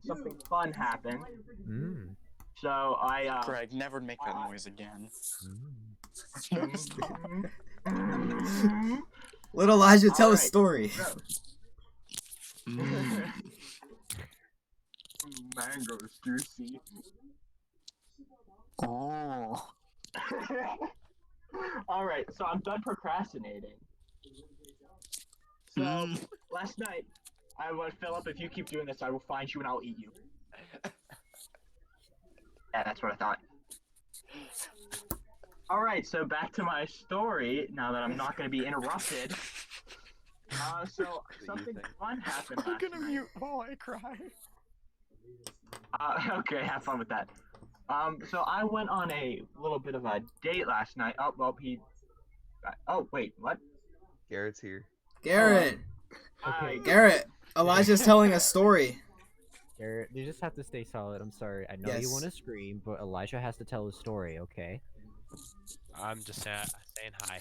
fun happened. Mm. So I Greg, never make that noise again. Mm. Little Elijah, tell a Alright. story. Mango's juicy. Oh. All right, so I'm done procrastinating. So last night, I went, Philip, if you keep doing this, I will find you and I'll eat you. Yeah, that's what I thought. All right, so back to my story. Now that I'm not going to be interrupted. So something fun happened I'm last gonna night. mute while I cry. Okay, have fun with that. So I went on a little bit of a date last night. Oh, well, oh, wait, what? Garrett's here. Garrett. I- Garrett. Elijah's telling a story. Garrett, you just have to stay solid. I'm sorry. I know Yes. you want to scream, but Elijah has to tell his story, okay? I'm just saying hi.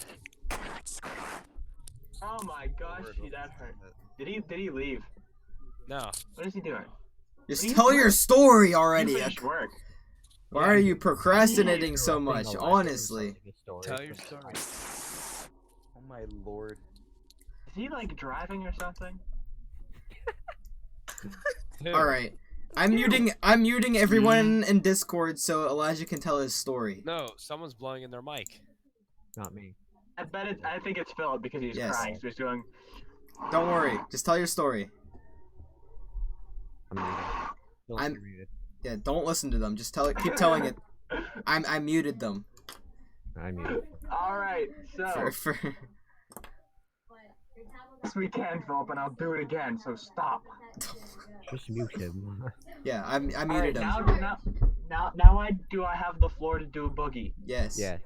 Oh my gosh, gee, that hurt. Did he leave? No, What is he doing? Just What are you tell your doing? story You already. finished work. Why are you procrastinating so Interrupting much? Elijah from Honestly. telling his story. tell your story. Oh my lord. Is he like driving or something? Who? All right. I'm muting everyone in Discord so Elijah can tell his story. No, someone's blowing in their mic. Not me. I think it's Philip because he's Yes. crying. So he's going. Don't worry. Just tell your story. I'm muted. Philip, I'm- you're muted. Yeah, don't listen to them. Just tell it. Keep telling it. I muted them. I'm muted. All right, so For yes we can, Philip, and I'll do it again. So stop. Just mute him. yeah, I All right, muted him. now I have the floor to do a boogie, Yes. yeah.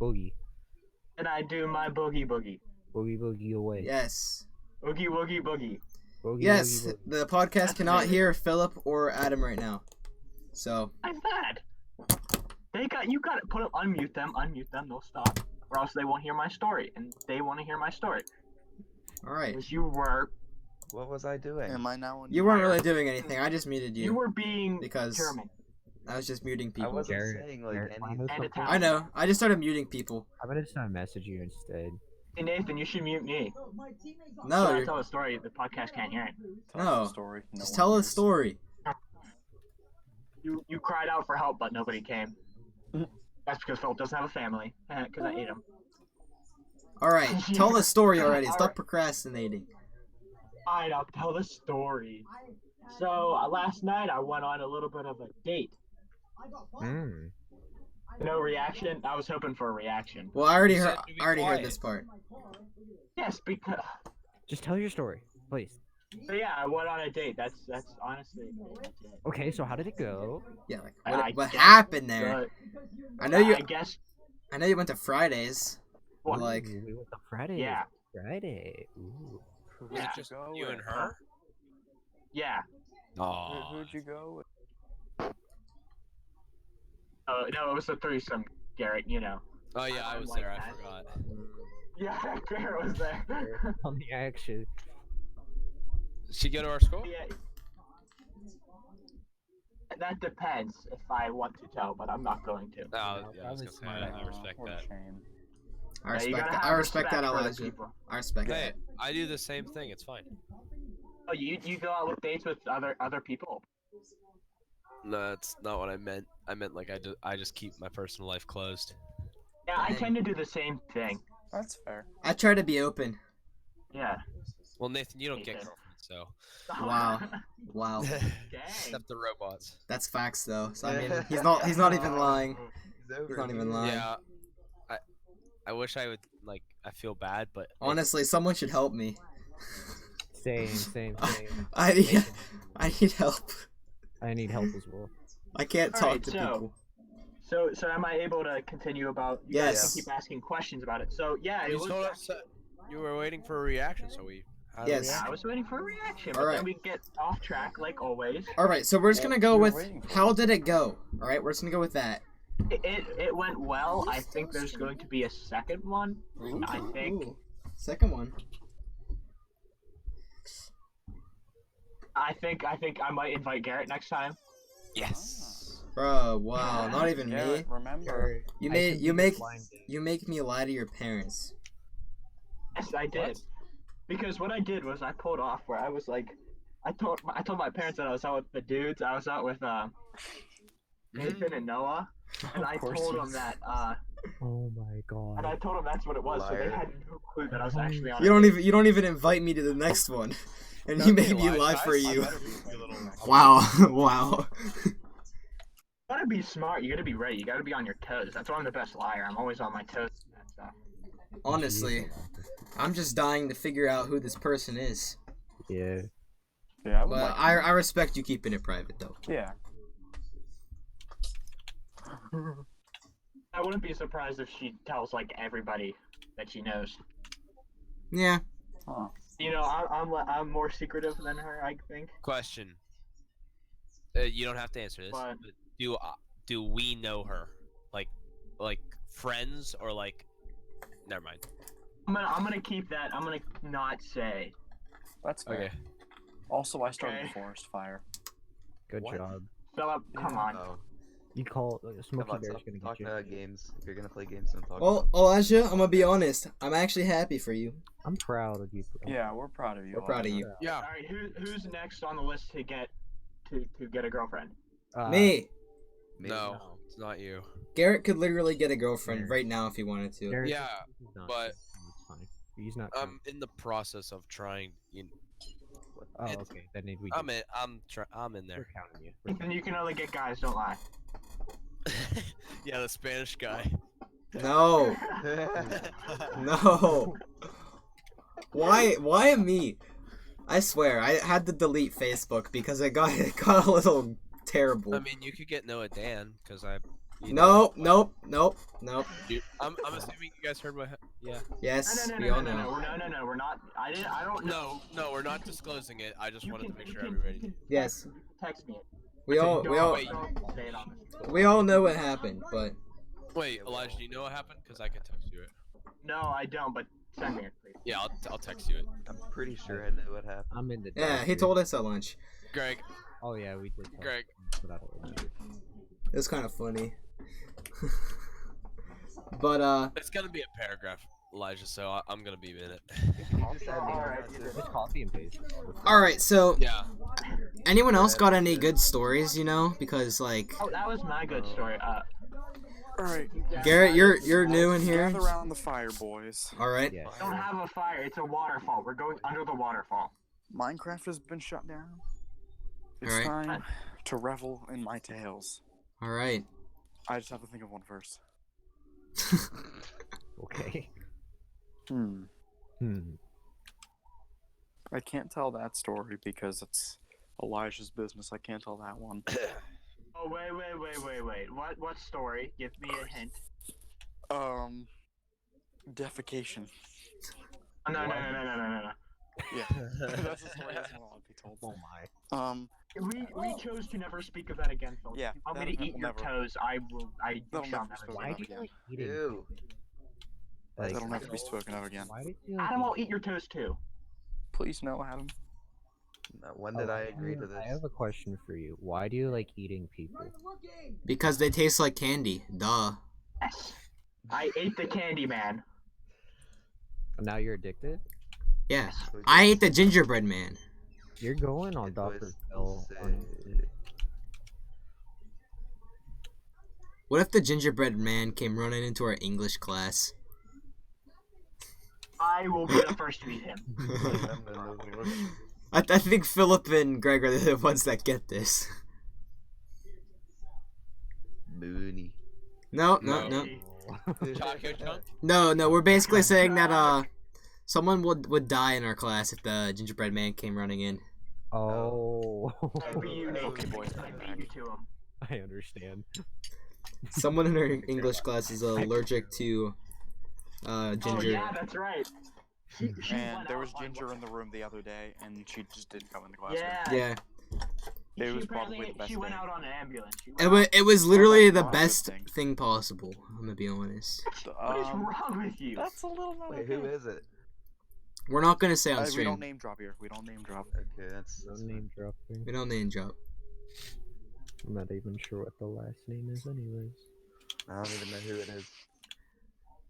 Boogie. and I do my boogie. Boogie boogie away. Yes. Oogie woogie boogie. Boogie, Yes. boogie, boogie. The podcast That's cannot amazing. hear Philip or Adam right now. So What's that? You got to unmute them, they'll stop. Or else they won't hear my story, and they want to hear my story. all right. Because you were What was I doing? Am I now on You weren't fire? really doing anything. I just muted you you. were being Because- German. I was just muting I people. wasn't Garrett- saying like Garrett, wanna know anything. And something? Italian. I know. I just started muting people. I'm gonna just message you instead. Hey Nathan, you should mute me. No, So I you're, tell a story, the podcast can't hear it. Tell No. the story. No just one tell a hears. story. You cried out for help, but nobody came. That's because Philip doesn't have a family. Because I ate him. All right. Tell the story already. All Stop right. procrastinating. Alright, I'll tell the story. So last night I went on a little bit of a date. Mm. No reaction. I was hoping for a reaction. Well, I already You heard. said to be I already heard quiet. this part. Yes, because. Just tell your story, please. So yeah, I went on a date. That's honestly. That's it. Okay, so how did it go? Yeah. Like I what guess happened there? But I know you. I guess. I know you went to Fridays. What? Like. Ooh, we went to Friday. Yeah. Friday. Ooh. Who'd Yeah. you Just go you with? and her? Yeah. Aw. Who'd you go with? No, it was a threesome, Garrett. You know. Oh yeah, I I'm was like there. I that. forgot. Yeah, Garrett was there. On the action. Did she go to our school? Yeah. that depends if I want to tell, but I'm not going to. Oh, No, yeah, I was that gonna was say, smart. I respect what a that. shame. I Yeah, you respect gotta that. have I respect that, for other Elijah. people. I respect Hey, that. I do the same thing. It's fine. Oh, you go out with dates with other people. No, that's not what I meant. I meant like I just keep my personal life closed. Yeah, I Dang. tend to do the same thing. That's fair. I try to be open. Yeah. Well, Nathan, you don't get Nathan. girlfriends, so Wow. Wow. Dang. except the robots. That's facts though. So I mean, he's not even lying. He's over He's not even here. lying. Yeah, I wish I would like. I feel bad, but Honestly, someone should help me. Same. I need help. I need help as well. I can't talk Alright, to so- people. So am I able to continue about? You Yes. guys can keep asking questions about it. So yeah, it you was. told us that you were waiting for a reaction, so we. had a Yes. Yeah, I reaction. was waiting for a reaction, but Alright. then we get off track like always. All right, so we're just gonna go You're with waiting for how it. did it go? All right, we're just gonna go with that. It went well. I think there's going to be a second one. I think. Ooh. Second one. I think I might invite Garrett next time. Yes. Bro, wow, not even me. Garrett, remember. You I made could you be make blind date. you make me lie to your parents. Yes, I did. What? Because what I did was I pulled off where I was like, I told my parents that I was out with the dudes. I was out with Nathan and Noah, and Of I course told you- them that Oh my and I god. told them that's what it was. So they Liar. had no clue that I was actually on. You a don't date. even invite me to the next one, and you made me lie for you. Wow. Wow, wow. You gotta be smart. You gotta be ready. You gotta be on your toes. That's why I'm the best liar. I'm always on my toes. and that stuff. Honestly, I'm just dying to figure out who this person is. Yeah. Yeah, I would But like. I respect you keeping it private though. Yeah. I wouldn't be surprised if she tells like everybody that she knows. Yeah. Huh. You know, I'm more secretive than her. I think. Question. You don't have to answer this. What? But do we know her? Like friends or like? Never mind. I'm gonna keep that. I'm gonna not say. That's fair. Okay. Also, I started Okay. the forest fire. Good What? job. Philip, come on. Oh, You call Smokey come on, Bear's stop gonna talking get you. about games. If you're gonna play games, don't talk Well, about Elijah, I'm gonna be honest. I'm actually happy for you. I'm proud of you. Yeah, we're proud of you. We're proud of Elijah. you. Yeah. All right, who's next on the list to get a girlfriend? Me. me. No, it's not you. Garrett could literally get a girlfriend Garrett. right now if he wanted to. Garrett, Yeah, he's not- but- it's fine. He's not. I'm in the process of trying. Oh, it's- okay. Then we. I'm in. I'm in We're there. counting you. And you can only get guys. Don't lie. Yeah, the Spanish guy. No. No. Why me? I swear, I had to delete Facebook because it got a little terrible. I mean, you could get Noah Dan because Nope. I'm I'm assuming you guys heard what. Yeah. yes, No, we all know. no, we're not. I don't know. No, we're not disclosing it. I just You wanted can- to make you sure can- everybody. you can Yes, text me. we all Wait. Say it on this. we all know what happened, but Wait, Elijah, do you know what happened? Because I can text you it. No, I don't. But send me it, please. Yeah, I'll text you it. I'm pretty sure I know what happened. I'm in the. yeah, dark he here. told us at lunch. Greg, Oh yeah, we did. talk, Greg. but I don't remember. It was kind of funny. But it's gonna be a paragraph, Elijah. So I'm gonna be in it. You just add me All on right, that you too. did. Just copy and paste. all right, so Yeah. anyone else got any good stories? You know, because like Oh, that was my good story. All right. Garrett, you're new in here. Gather around the fire, boys. All right. Yeah. Don't have a fire. It's a waterfall. We're going under the waterfall. Minecraft has been shut down. It's Alright. time to revel in my tales. All right. I just have to think of one first. Okay. Hmm. Hmm. I can't tell that story because it's Elijah's business. I can't tell that one. Oh wait. What story? Give me a hint. Defecation. Oh, no. Yeah. That's the story that's want to be told. Oh my. We chose to never speak of that again, Phil. Yeah, If you want that me to event eat will your never- toes, I will. I That'll shall never be never. spoken Why of do you again. like eating? Ew. Like, That'll never be spoken of again. Why did you? Like, Adam will eat your toes too. Please no, Adam. When did I agree to I this? have a question for you. Why do you like eating people? Because they taste like candy. Duh. Yes. I ate the candy man. Now you're addicted? Yeah. I ate the gingerbread man. You're going on It Dr. was Phil. sick. What if the gingerbread man came running into our English class? I will be the first to eat him. I think Philip and Greg are the ones that get this. Mooney. No. Taco chunk? No, we're basically saying that someone would die in our class if the gingerbread man came running in. Oh. I'd be you, Nate. Okay, boys, I'd beat you to him. I understand. Someone in our English class is allergic to Oh ginger. yeah, that's right. She And went there out was on Ginger what- in the room the other day, and she just didn't come in the class. Yeah. Yeah. It was She probably apparently- the best She went thing. out on an ambulance. She It went was literally that's the not a good best thing. thing possible. I'm gonna be honest. out. What is wrong with you? That's a little not Wait, okay. who is it? We're not gonna say on We don't stream. name drop here. We don't name drop. Okay, that's No fine. name dropping. We don't name drop. I'm not even sure what the last name is, anyways. I don't even know who it is.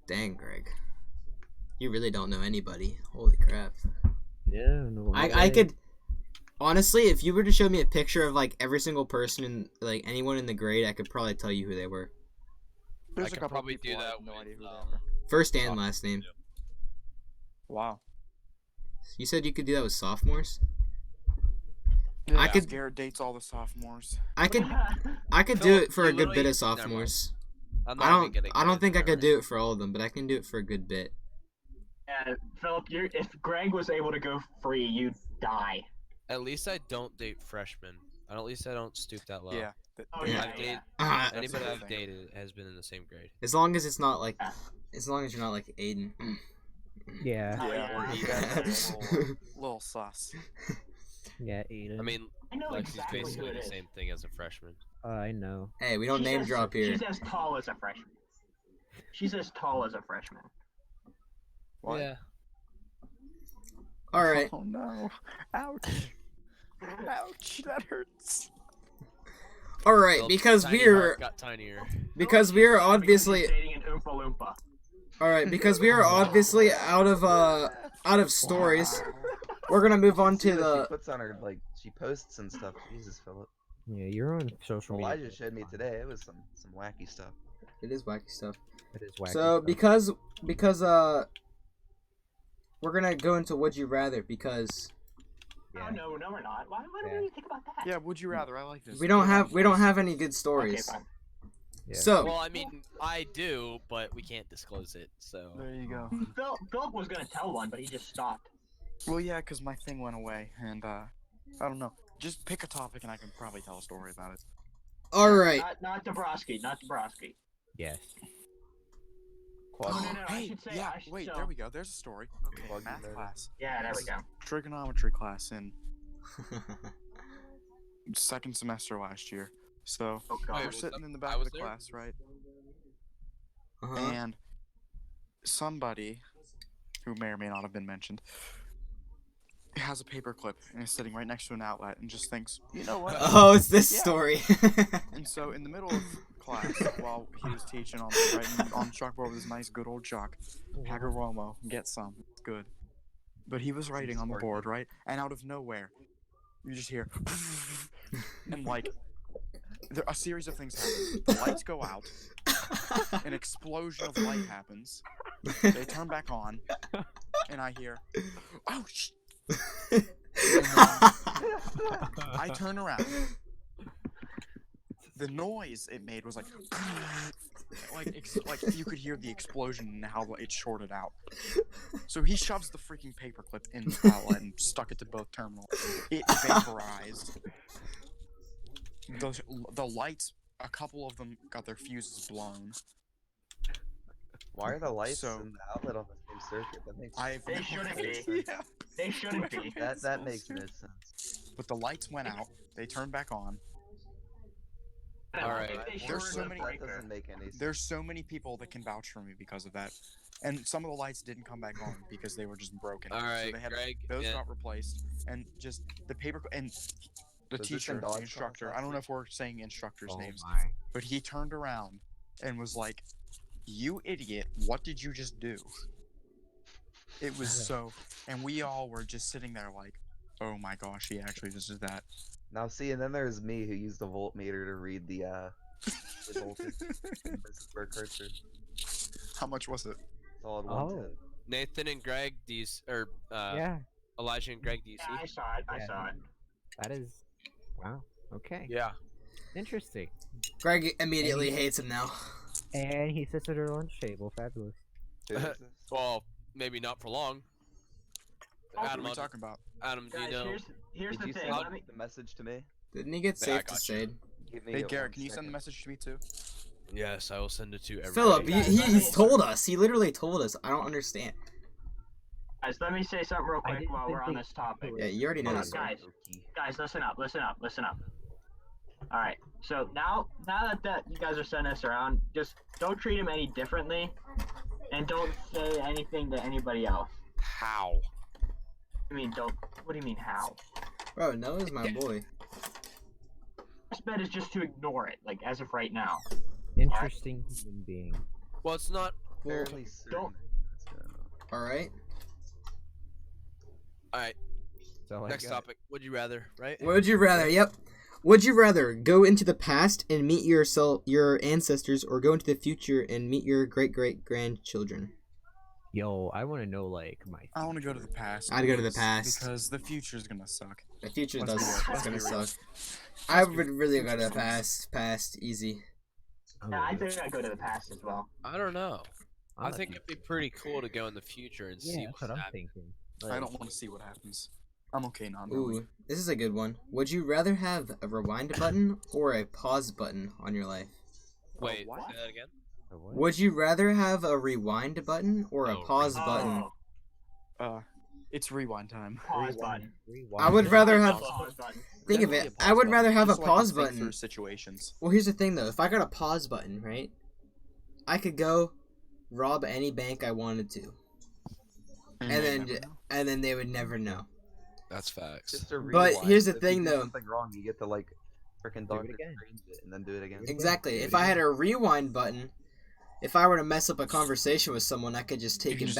Dang, Greg. You really don't know anybody. Holy crap. Yeah, no. I could honestly, if you were to show me a picture of like every single person in like anyone in the grade, I could probably tell you who they were. There's I a could couple probably of people do I that have no with, idea who they um, are. First and Sophomore, last name. too. Wow. You said you could do that with sophomores? Yeah, I could- Garrett dates all the sophomores. I could do Philip, it for a you good bit literally- of sophomores. I'm I not even don't gonna I don't get think I could forever. do it for all of them, but I can do it for a good bit. Yeah, Philip, if Greg was able to go free, you'd die. At least I don't date freshmen. At least I don't stoop that low. Yeah. Oh Yeah. yeah, I've yeah. dated Ah, That's anybody a good I've thing. dated has been in the same grade. as long as it's not like as long as you're not like Aiden. Yeah, Oh, Yeah, yeah. or he has a little sus. yeah, Aiden. I mean, I know Lexi's exactly who basically it the is. same thing as a freshman. I know. Hey, we don't name drop here. She's as tall as a freshman. She's as tall as a freshman. What? Yeah. All right. Oh no. Ouch. Ouch. That hurts. All right, Philip's because tiny we're heart got tinier. because we are obviously Because he's dating an Oompa Loompa. all right, because we are obviously out of stories. We're going to move on See to what she the puts on her, like, she posts and stuff. Jesus, Philip. Yeah, you're on social media. Elijah showed me today. It was some wacky stuff. it is wacky stuff. It is wacky. So stuff. because we're going to go into would you rather because Yeah. Oh no, we're not. Why do Yeah. we think about that? Yeah, would you rather? I like this. we don't have any good stories. Okay, fine. Yeah. So, Well, I mean, I do, but we can't disclose it. So There you go. Philip was gonna tell one, but he just stopped. Well, yeah, because my thing went away, and I don't know. Just pick a topic, and I can probably tell a story about it. all right. Not Dabrowski, not Dabrowski. Yes. Quad. Oh, no, I hey, should say- yeah, I should- wait, so- there we go. There's a story. Okay, Plug math in there. class. Yeah, there we go. Trigonometry class in second semester last year. So Oh Wait, god. we're was sitting that- in the I back of was the there? class, right? Uh-huh. And somebody, who may or may not have been mentioned, has a paper clip and is sitting right next to an outlet and just thinks, you know what? Oh, it's this Yeah. story. And so in the middle of class, while he was teaching on writing on the chalkboard with his nice good old chalk, Hagaromo, get some, it's good. But he was writing on the board, right? And out of nowhere, you just hear, and like, a series of things happen. The lights go out, an explosion of light happens, they turn back on, and I hear, oh sh! I turn around. The noise it made was like you could hear the explosion and how it shorted out. So he shoves the freaking paperclip in the outlet and stuck it to both terminals. It vaporized. The lights, a couple of them got their fuses blown. Why are the lights So- and the outlet on the same circuit? That makes They shouldn't be. Yeah. They shouldn't be. that makes no sense. But the lights went out. They turned back on. All right. If they There's shorted so the many- That breaker- doesn't make any sense. There's so many people that can vouch for me because of that. and some of the lights didn't come back on because they were just broken. All right, so they had Greg. those yeah. got replaced, and just the paper and the Does this teacher, in the dodgeball instructor. I don't know if we're saying instructors' Oh names, my. but he turned around and was like, "You idiot! What did you just do?" It was so, and we all were just sitting there like, "Oh my gosh, he actually just did that." Now see, and then there's me who used the voltmeter to read the voltage in Mrs. Burkhart's. How much was it? Solid Oh. 110. Nathan and Greg, do you Yeah, Elijah and Greg, do you Yeah, I see? saw it. I Yeah. saw it. that is. Wow. Okay. Yeah. Interesting. Greg immediately hates him now. And he sits at her lunch table. Fabulous. Who is this? Well, maybe not for long. Oh, What Adam, are we I'll- talking about? Adam, do you Guys, know? here's Did the you thing. send Let me, the message to me? Didn't he get Yeah, I safe to got Sade? Give me Hey it Garrett, 1 can you send the second. message to me too? Yes, I will send it to everyone. Philip, Guys, he's told us. He literally told us. I don't understand. guys, let me say something real I quick didn't while think we're on they- this topic. Yeah, you already know Hold on, this. guys. Okay. Guys, listen up. All right. So now that you guys are sending us around, just don't treat him any differently, and don't say anything to anybody else. How? I mean, don't. What do you mean how? Bro, Noah's my boy. Best bet is just to ignore it, like as of right now. Interesting human being. Well, it's not. Well, Fairly certain don't- that's going on. alright. All right. So I Next got- topic. Would you rather? Right? Would you rather? Yep. Would you rather go into the past and meet your ancestors, or go into the future and meet your great-great-grandchildren? Yo, I want to know like my. I want to go to the future. past. I'd go to the because- past. because the future's gonna suck. The future Let's does. be real. It's Let's gonna be real. suck. I would really go to the past. Easy. I'm Yeah, I gonna think I'd go to the past as well. I don't know. I'm I a think future it'd be pretty cool to go in the future and Yeah, see that's what's what I'm happening. thinking. I Like, don't want to see what happens. I'm okay not knowing. Ooh, this is a good one. Would you rather have a rewind button or a pause button on your life? Wait, what? say that again? a what? Would you rather have a rewind button or a Oh, pause button? Oh, It's rewind time. pause button. I would rather have. Pause button. Think of Definitely it. a I pause would button, rather have a just so I can pause think button. through situations. Well, here's the thing though. If I got a pause button, right, I could go rob any bank I wanted to, and they then never know. and then they would never know. That's facts. Just a But rewind. here's the If you thing, do though. something wrong, you get to like freaking Do it Doctor again. Strange it and then do it again. Exactly. Do it If I had again. a rewind button, if I were to mess up a conversation with someone, I could just take can it just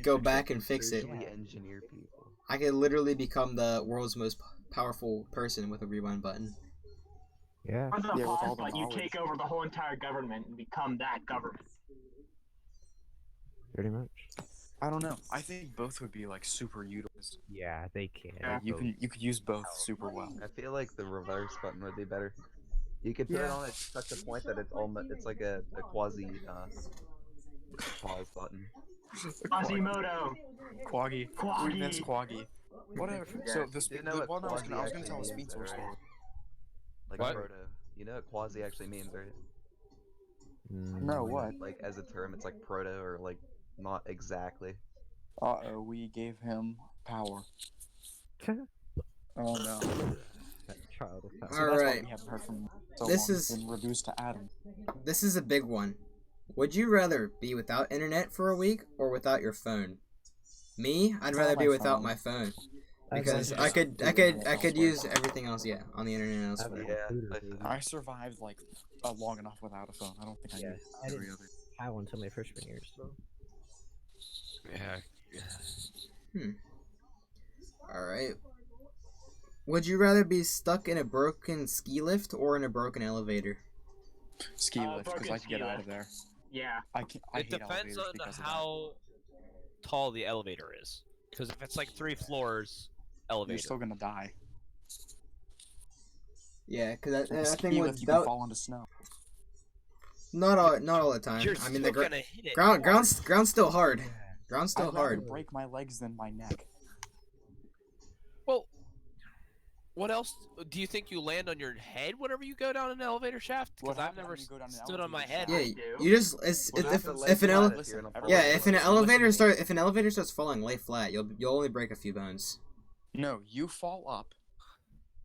go back, back and and fix it. Surgically engineer people. I could literally become the world's most powerful person with a rewind button. Yeah. With the Yeah, with all pause the button, you knowledge. take over the whole entire government and become that government. Pretty much. I don't know. I think both would be like super utilized. Yeah, they can. Yeah. You could use both super well. I feel like the reverse button would be better. You could put it Yeah. on at such a point that it's almost it's like a quasi pause button. Quasimodo. Quaggy. Quaggy. That's Quaggy. Whatever. Yeah, So do the, you spe- know the what one I was quasi gonna actually tell a means, speed source right? story. Like What? proto. You know what quasi actually means, right? No, what? Like as a term, it's like proto or like not exactly. Uh-oh, we gave him power. Oh no. That child of So power. that's why Alright. we haven't heard from him so This long. is- He's been reduced to Adam. This is a big one. Would you rather be without internet for a week or without your phone? Me, I'd rather Without be my without phone. my phone I'd because rather I just could do I it could on I could elsewhere. use everything else, yeah, on the internet and elsewhere. Yeah, computer, I dude. feel I survived like long enough without a phone. I don't think I Yeah, need I every didn't other. have one until my freshman year. So. Yeah. All right. Would you rather be stuck in a broken ski lift or in a broken elevator? Ski lift because broken I can get ski out lift. of there. Yeah. I can. I It hate depends elevators on because of how tall the elevator is. Because if it's like 3 floors, that. You're elevator. still gonna die. Yeah, because With a I ski think lift, you can fall into snow. not all the time. You're I mean still the gonna hit it. ground's still hard. Ground's still I'd rather hard. break my legs than my neck. Well, what else? Do you think you land on your head whenever you go down an elevator shaft? What Because I've happens never when you go down an stood on my elevator head. Yeah, I do. you just it's Well, if that's if an ele- Listen, if everyone- yeah if an listen elevator to me. if an elevator starts falling, lay flat. You'll only break a few bones. No, you fall up,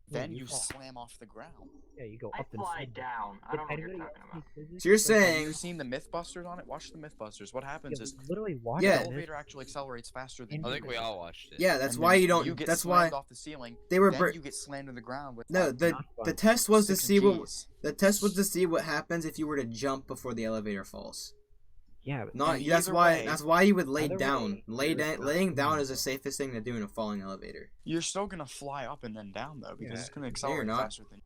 then you you fall. slam off the ground. Yeah, you go I up and fly slam. down. I Did don't know what you're anybody talking else about. take physics? So you're Have saying you seen the Mythbusters on it? Watch the Mythbusters. What happens Yeah, is we literally watched Yeah. the it. elevator actually accelerates faster than I you think do. we all watched it. yeah, that's And why then you don't. You get That's why slammed off the ceiling. they were. Then you get slammed to the ground with No, like, the Not fun. the test was to 6 see what Gs. the test was to see what happens if you were to jump before the elevator falls. Yeah, but Not And that's either why way- that's why you would lay either down. way, Laying down is the safest thing to do in a falling elevator. You're still gonna fly up and then down though, because Yeah. it's gonna you're accelerate not. faster than.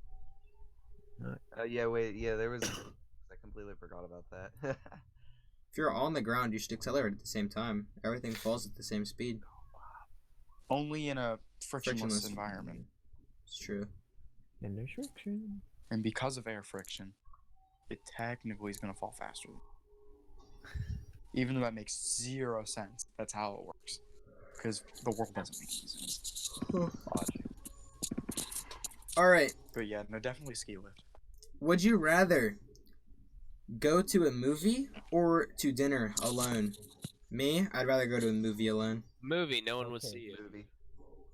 Yeah, wait, yeah, there was. I completely forgot about that. If you're on the ground, you should accelerate at the same time. Everything falls at the same speed. Only in a frictionless Frictionless. environment, It's true. and there's friction. and because of air friction, it technically is gonna fall faster. Even though that makes 0 sense, that's how it works. Because the world doesn't make any sense. All right. But yeah, no, definitely ski lift. Would you rather go to a movie or to dinner alone? Me, I'd rather go to a movie alone. Movie, no one would Okay. see you. Movie.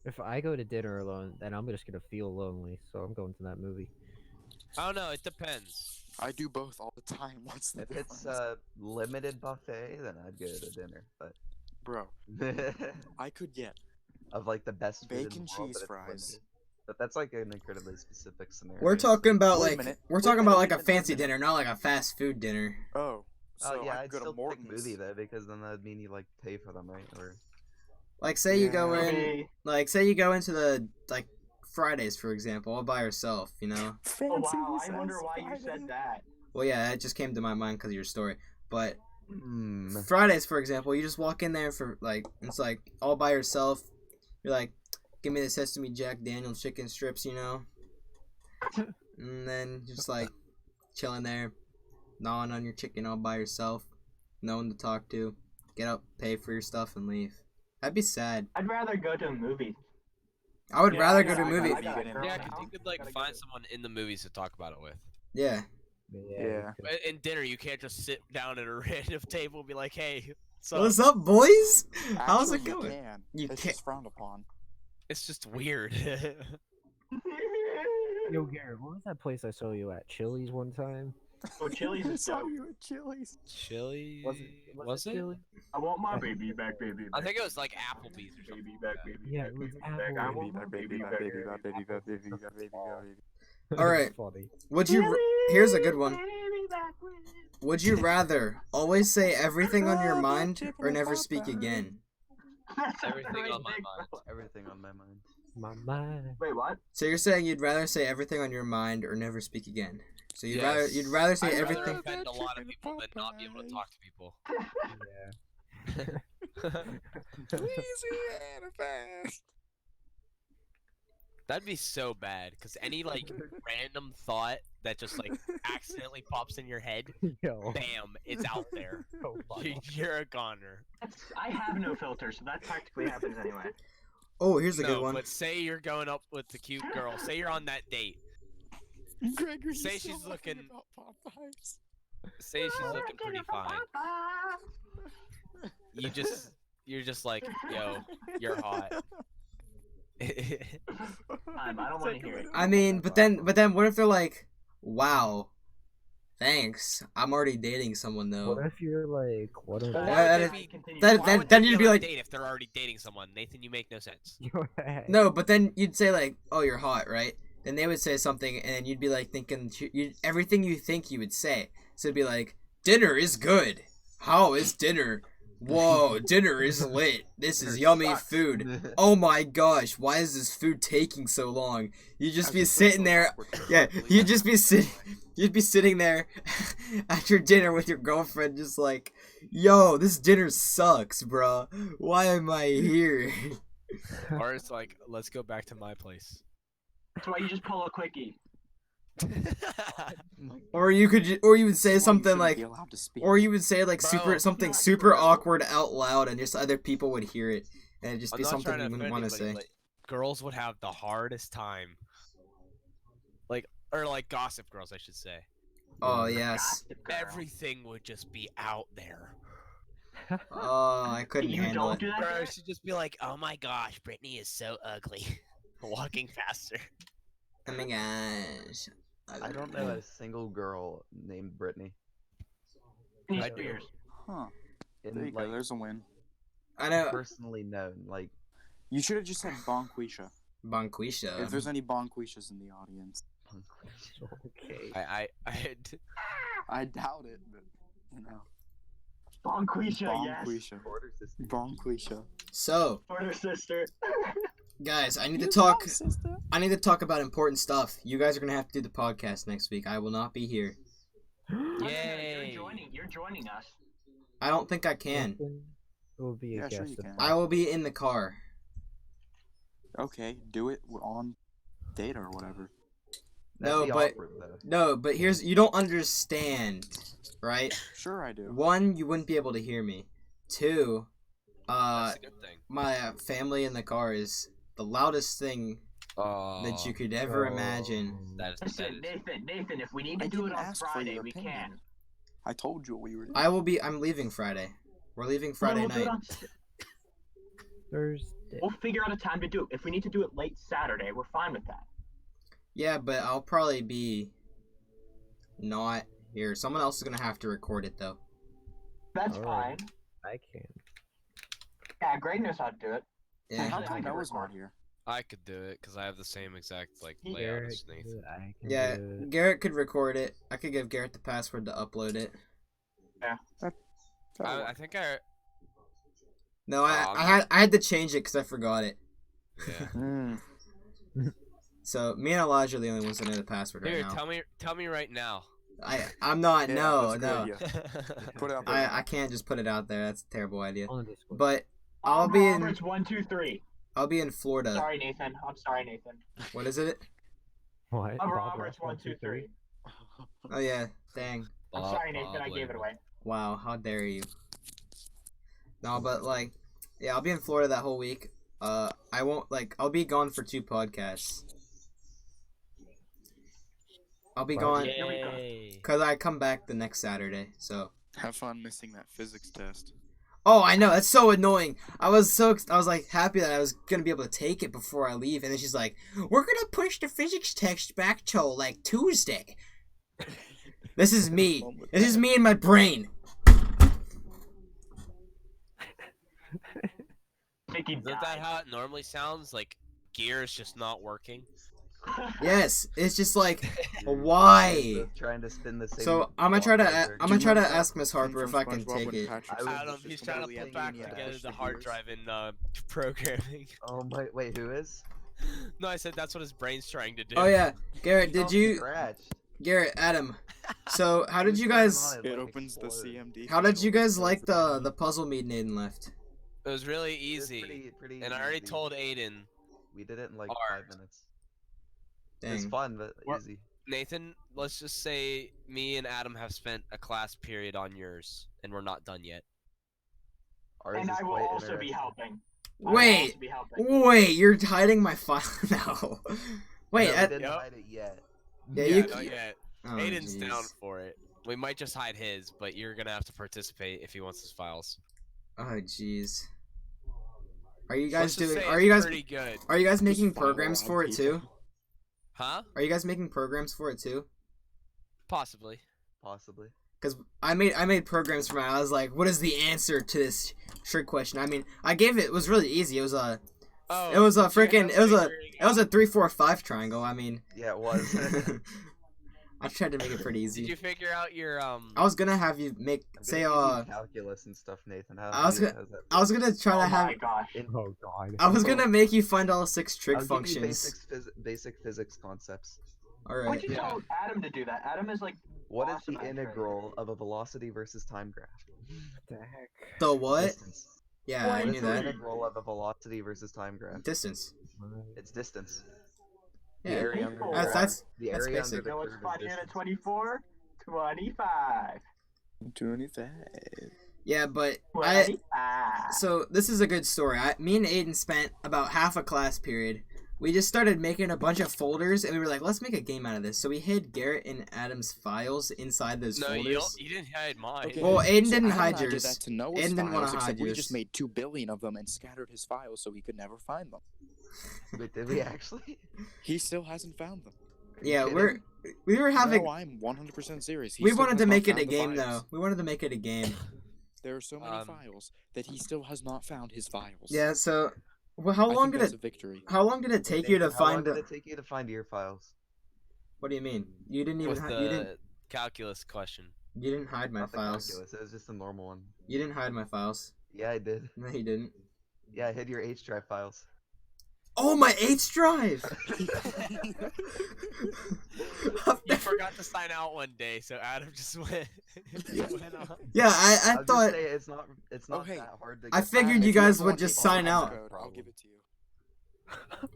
If I go to dinner alone, then I'm just gonna feel lonely, so I'm going to that movie. I don't know. It depends. I do both all the time. What's the If difference? it's a limited buffet, then I'd go to dinner. But Bro, I could get of like the best food in Bacon the world, cheese but it's fries. limited. But that's like an incredibly specific scenario. We're talking about Wait a like minute. we're Wait a talking minute, about wait like a a minute, wait a fancy minute. dinner, not like a fast food dinner. Oh, so Oh yeah, I I'd could go still to pick Morton's. movie though, because then that would mean you like pay for them, right? Or Like say you go Yeah. in, Movie. like say you go into the like Fridays for example, all by yourself, you know. Oh wow, I wonder why you said that. Well, yeah, it just came to my mind because of your story. But Hmm. Fridays, for example, you just walk in there for like it's like all by yourself. You're like, give me the sesame Jack Daniels chicken strips, you know. And then just like chilling there, gnawing on your chicken all by yourself, no one to talk to. Get up, pay for your stuff, and leave. That'd be sad. I'd rather go to a movie. I would Yeah, rather I go to a got- movie. I got a girl Yeah, now. because you could like Gotta find go. someone in the movies to talk about it with. Yeah. Yeah. But in dinner, you can't just sit down at a random table and be like, "Hey, so What's up, boys? How's it Actually, going? You can. You It's can't- just frowned upon. it's just weird." Yo, Garrett, what was that place I saw you at? Chili's one time? Oh, Chili's is dope. you at Chili's. Chili? Was it? Chili's? I want my baby back, baby. I back. think it was like Applebee's or something. Baby back, baby. Yeah, back, it was baby back. I Apple. want my baby back, baby back, baby back. All right. Funny. Would you? Here's a good one. Would you rather always say everything on your mind or never speak again? That's a Everything great on my big mind. fella. Everything on my mind. My mind. Wait, what? So you're saying you'd rather say everything on your mind or never speak again? So you'd Yes. you'd rather say I'd rather everything. offend a lot of people than not be able to talk to people. That'd be so bad, because any like random thought that just like accidentally pops in your head, Yo. bam, it's out there. Oh, fuck. You're a goner. I have no filter, so that practically happens anyway. Oh, here's a No, good one. but say you're going up with the cute girl. Say you're on that date. Gregory, Say you're she's still looking- about Popeyes. Say she's looking pretty fine. You're just like, yo, you're hot. I don't want to hear it. I mean, but then what if they're like, wow, thanks. I'm already dating someone though. What if you're like, what if Well, That- why that would is- they be- Continue. that- why then- would then they you'd be be on a like- date if they're already dating someone? Nathan, you make no sense. No, but then you'd say like, oh, you're hot, right? Then they would say something, and you'd be like thinking everything you think you would say. So it'd be like, dinner is good. How is dinner? Whoa, dinner is lit. This is yummy food. Oh my gosh, why is this food taking so long? You'd just be sitting there. Yeah, you'd just be sitting. You'd be sitting there at your dinner with your girlfriend, just like, yo, this dinner sucks, bruh. Why am I here? Or it's like, let's go back to my place. That's why you just pull a quickie. Or you could, or you would say something like, Be allowed to speak. or you would say like Bro, something not super true. awkward out loud, and just other people would hear it, and it'd just I'm be not something trying you to wouldn't offend want to anybody, say. but girls would have the hardest time. Or like gossip girls, I should say. Oh yes. Gossip Girl. Everything would just be out there. Oh, I couldn't You handle don't it. do that. Bro, Garrett? she'd just be like, "Oh my gosh, Brittany is so ugly," walking faster. Oh my gosh. I don't know a single girl named Brittany. Britney I do. Spears. Huh. There In you go. like There's a win. I know. personally known. Like You should have just said Bonquisha. Bonquisha. If there's any Bonquishas in the audience. Okay. I doubt it, but you know. Bonquisha, yes. Bonquisha. quarter sister. Bonquisha. So, Order sister. guys, I need to talk. I need to talk about important stuff. You guys are gonna have to do the podcast next week. I will not be here. Yay. You're joining us. I don't think I can. It will be a Yeah, sure guest. you can. I will be in the car. Okay, do it on data or whatever. No, That'd be but- awkward, though. No, but here's you don't understand, right? Sure I do. One, you wouldn't be able to hear me. Two, That's a good thing. my family in the car is the loudest thing that you could ever imagine. That is. Listen, Nathan, if we need to I do it didn't on ask for Friday, your we opinion. can. I told you what we were doing. I'm leaving Friday. We're leaving Friday We'll do it night. on- Thursday. We'll figure out a time to do it. If we need to do it late Saturday, we're fine with that. Yeah, but I'll probably be not here. Someone else is gonna have to record it though. That's Alright. fine. I can. Yeah, Greg knows how to do it. Yeah. How I come can Noah's record. not here? I could do it because I have the same exact like He- layout Garrett as can do Nathan. it, I can Yeah, do it. Garrett could record it. I could give Garrett the password to upload it. I think I No, Oh, I had to change it because I forgot it. yeah. Mm. So me and Elijah are the only ones that know the password right Here, now. tell me right now. I'm not. Yeah, no, that's no. good, yeah. Put it out there. I can't just put it out there. That's a terrible idea. On Discord. But I'll be in Roberts 1, 2, 3. I'll be in Florida. Sorry, Nathan. I'm sorry, Nathan. What is it? What? I'm Bob Roberts Ross, 1, 2, 3. Oh yeah. Dang. I'm sorry, Nathan. I gave it away. Wow. How dare you? No, but like, yeah, I'll be in Florida that whole week. I won't like. I'll be gone for 2 podcasts. I'll be Wow. gone Yay. because I come back the next Saturday. So. Have fun missing that physics test. Oh, I know. That's so annoying. I was like happy that I was gonna be able to take it before I leave, and then she's like, "We're gonna push the physics test back till like Tuesday." This is me. This is me in my brain. Think he Isn't that died. how it normally sounds? Like gear is just not working. Yes, it's just like, why? Both trying to spin the same. So I'm gonna try to block I'm gonna try to remember ask Miss Harper if I can SpongeBob take when it. Patrick I was Adam, just he's trying to completely put back alien together push the hard gears. drive in programming. Oh my! Wait, who is? No, I said that's what his brain's trying to do. Oh yeah, Garrett, did Oh, you? scratched. Garrett, Adam. So how did you guys? It opens the CMD. How did you guys like the puzzle meeting Aiden left? It was really It was easy. pretty And I already easy. told Aiden, We did it in like Hard. 5 minutes. It was Dang. fun, but What? easy. Nathan, let's just say me and Adam have spent a class period on yours, and we're not done yet. Ours And is I will quite also be interesting. helping. I will Wait, also be helping. wait, you're hiding my file now. Wait, no, we I- didn't Yep. hide it yet. yeah, yeah, you. not yet. Oh, Aiden's jeez. down for it. We might just hide his, but you're gonna have to participate if he wants his files. Oh jeez. Are you Let's guys just doing? say Are it's you guys? pretty good? Are you guys making follow programs around for it too? people. Huh? Are you guys making programs for it too? Possibly. Possibly. Because I made programs for mine. I was like, what is the answer to this trick question? I mean, I gave it. It was really easy. It was a Oh, It was a did you freaking. end It up was a. figuring It was out- a 3, 4, 5 triangle. I mean, Yeah, it was. I tried to make it pretty Did easy. you figure out your I was gonna have you make I'm say gonna use calculus and stuff, Nathan. How, I was how's gonna- that I was gonna try Oh to have. my gosh. Oh god. I was gonna make you find all 6 trick I'll give you functions. basic physics concepts. All Why'd right. you tell Adam to do that? Adam is like, What is awesome the at trade. integral of a velocity versus time graph? the heck? The what? Distance. Yeah, What I What knew is the that. integral of a velocity versus time graph? Distance. It's distance. The Yeah. area under the That's graph- that's the that's area basic. under the no, it's curve is distance. 524, 25. 25. yeah, but I. 25. So this is a good story. Me and Aiden spent about half a class period. We just started making a bunch of folders, and we were like, "Let's make a game out of this." So we hid Garrett and Adam's files inside those No, folders. you didn't hide mine. Okay, Well, Aiden didn't Adam hide added yours. that to Noah's Aiden didn't wanna files, hide except we yours. just made 2 billion of them and scattered his files so he could never find them. Wait, did we actually? He still hasn't found them. Yeah, kidding? we were having. No, I'm 100% serious. He We still wanted has to not make it found a the game files. though. We wanted to make it a game. There are so many files that he still has not found his files. Yeah. So, well, how I long think did that's it? a victory. How long did it take you to How long find? did it take you to find your files? What do you mean? You didn't even. With You didn't. the calculus question. You didn't hide my Not the files. calculus, it was just a normal one. You didn't hide my files. Yeah, I did. No, you didn't. Yeah, I hid your H drive files. Oh, my H drive. You forgot to sign out one day, so Adam just went. went on. Yeah, I I'll just thought. say it's not Okay. that hard to I get figured back. you If guys ever would want just the sign passcode, out. I'll give it to you.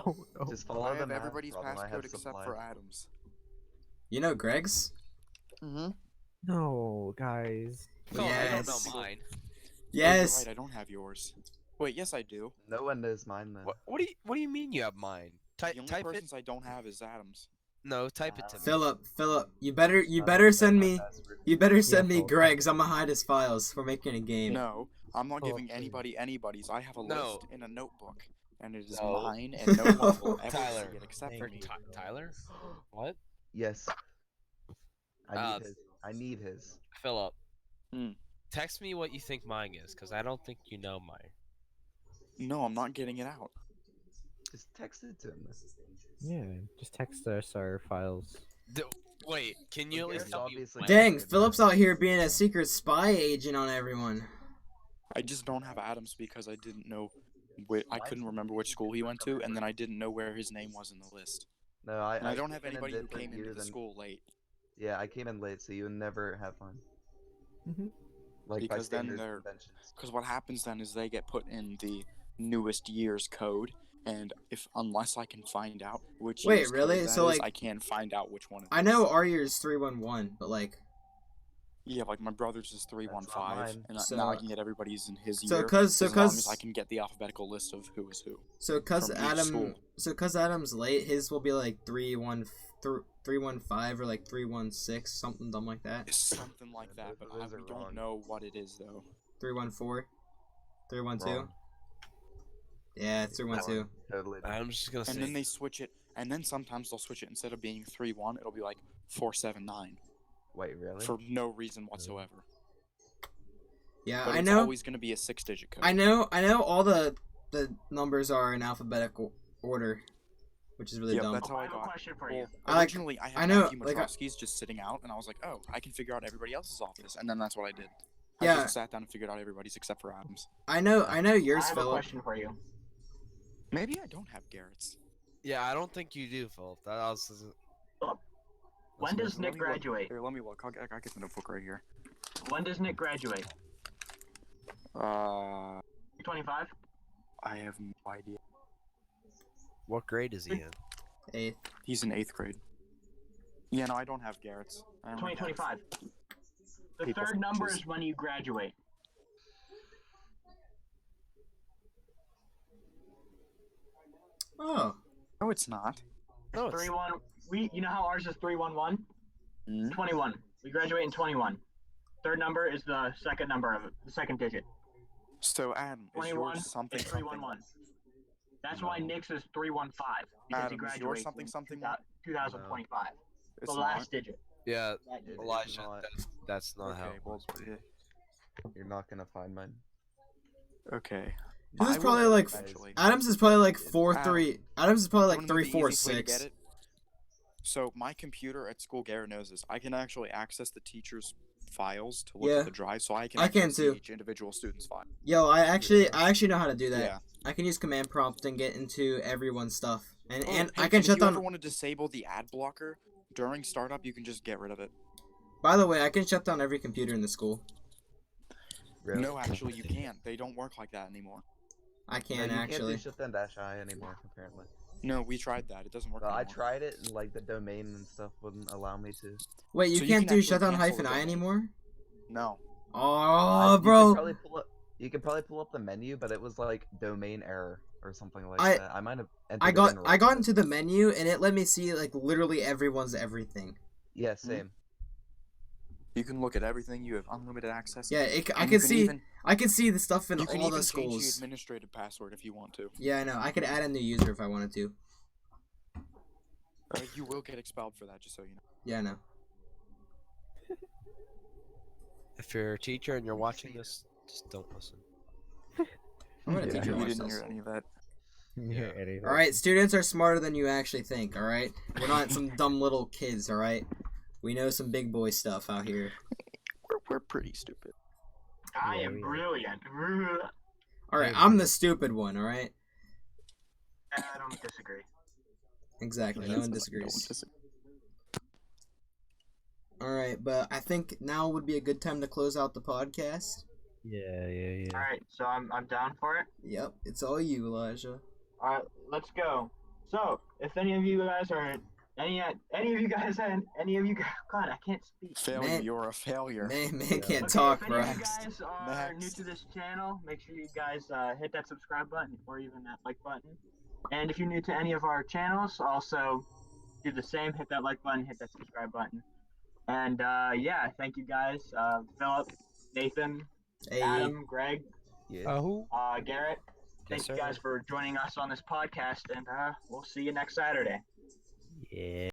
Oh no. Just I follow the have math everybody's problem, I have passcode except supply. for Adam's. You know Greg's? Mm-hmm. No, guys. Phil, I don't Yes. know mine. Yes. Right, I don't have yours. Wait, yes I do. No one knows mine then. What do you mean you have mine? The only Type it. persons I don't have is Adam's. No, type it to me. Philip, you better I don't better know send my me. password. You better send me Philip. Greg's. I'm gonna hide his files. We're making a game. No, I'm not Oh, giving please. anybody anybody's. I have a No. list in a notebook, and it is No. mine, and no one will ever Tyler. see it except for me. Tyler? What? Yes. I Uh, need his. I need his. Philip. Hmm. Text me what you think mine is, because I don't think you know mine. No, I'm not getting it out. Just text it to him. Yeah, just text us our files. Wait, can you at least Garrett's tell me obviously when? Dang, Philip's out here being a secret spy agent on everyone. I just don't have Adam's because I didn't know. I couldn't remember which school he went to, and then I didn't know where his name was in the list. No, And I don't have came in anybody who different came into years the and- school late. Yeah, I came in late, so you would never have mine. Mhm. Like Because by then standard they're- conventions. Because what happens then is they get put in the newest year's code, and unless I can find out which Wait, year's really? code that So, is, like- I can't find out which one. It I is. know our year's 311, but like, Yeah, like my brother's is 315, mine. and So- now I can get everybody's in his so year. cause as long as I can get the alphabetical list of who is who. so cause from each Adam school. so cause Adam's late, his will be like 315 or like 316, something dumb like that. It's something like that, but Those we are don't wrong. know what it is though. 314, 312. Wrong. Yeah, it's 312. Totally. I'm just gonna And say. then they switch it, and then sometimes they'll switch it instead of being 3-1, it'll be like 479 Wait, really? for no reason whatsoever. Yeah, But I it's know. always going to be a 6-digit code. I know all the numbers are in alphabetical order, which is really Yeah, dumb. that's how I I have a got. question for you. Well, I like- originally, I I had know, Matthew like, Matrosky's just sitting out, and I was like, oh, I can figure out everybody else's office, and then that's what I did. I Yeah. just sat down and figured out everybody's except for Adam's. I know I yours, have a Philip. question for you. Maybe I don't have Garrett's. Yeah, I don't think you do, Philip. That was. When does Let Nick me look. graduate? Here, let me look. I'll get the notebook right here. When does Nick graduate? 25? I have no idea. What grade is he in? Eighth. He's in 8th grade. Yeah, no, I don't have Garrett's. I only have 2025. The People third number switches. is when you graduate. Oh, No, it's not. No, it's 31. You know how ours is 311? Mm. 21. We graduate in 21. Third number is the second number of it, the second digit. So, Adam, is 21 yours something is something? 311. That's why Nick's is 315 because Adam, he is graduates yours something in something? 2025. It's The not. last digit. yeah, That digit. Elijah. not. That's not how. Okay, it well, works, but- You're not gonna find mine. okay. This is I will probably like eventually. Adams is probably like Adam. 4-3. Adams is probably You like wanna know the 3-4-6. easiest way to get it? So my computer at school, Garrett knows this. I can actually access the teacher's files to look Yeah. at the drive, so I can. I actually can see too. Each individual student's file. Yo, I actually know how to do that. Yeah. I can use command prompt and get into everyone's stuff, and Oh, and hey, I can if shut you ever down. want to disable the ad blocker during startup, you can just get rid of it. By the way, I can shut down every computer in the school. Really? No, actually, you can't. They don't work like that anymore. I No, can you actually. can't do shutdown -I anymore, apparently. No, we tried that. It doesn't work. Well, I anymore. tried it, and like the domain and stuff wouldn't allow me to. Wait, you So you can't can do actually shutdown cancel the -I domain. anymore? No. Oh, You bro. could probably pull up the menu, but it was like domain error or something like I- that. I might have. I entered it got incorrectly. into the menu and it let me see like literally everyone's everything. Yeah, same. You can look at everything. You have unlimited access. Yeah, I and you can see even, I can see the stuff in you can all even the change the schools. administrative password if you want to. Yeah, I know. I could add a new user if I wanted to. You will get expelled for that, just so you know. Yeah, I know. If you're a teacher and you're watching this, just don't listen. I'm gonna Yeah, teach You you didn't this. hear any of that. Yeah, anything. All right, students are smarter than you actually think. All right, we're not some dumb little kids. All right, we know some big boy stuff out here. We're pretty stupid. I Yeah, am we are. brilliant. All right, I'm the stupid one. All right, I don't disagree. exactly. No one Don't disagrees. disagree. All right, but I think now would be a good time to close out the podcast. Yeah. All right, so I'm down for it. Yep, it's all you, Elijah. All right, let's go. So, if any of you guys are any of you guys, God, I can't speak. Failure, Man. you're a failure. Man Yeah. can't Okay, talk, if bro. any of you guys are new Next. to this channel, make sure you guys hit that subscribe button or even that like button. And if you're new to any of our channels, also do the same. Hit that like button, hit that subscribe button. And yeah, thank you guys, Philip, Nathan, Hey, Adam, Greg, Who? Garrett. Yes, Thank you sir. guys for joining us on this podcast, and we'll see you next Saturday. Yeah.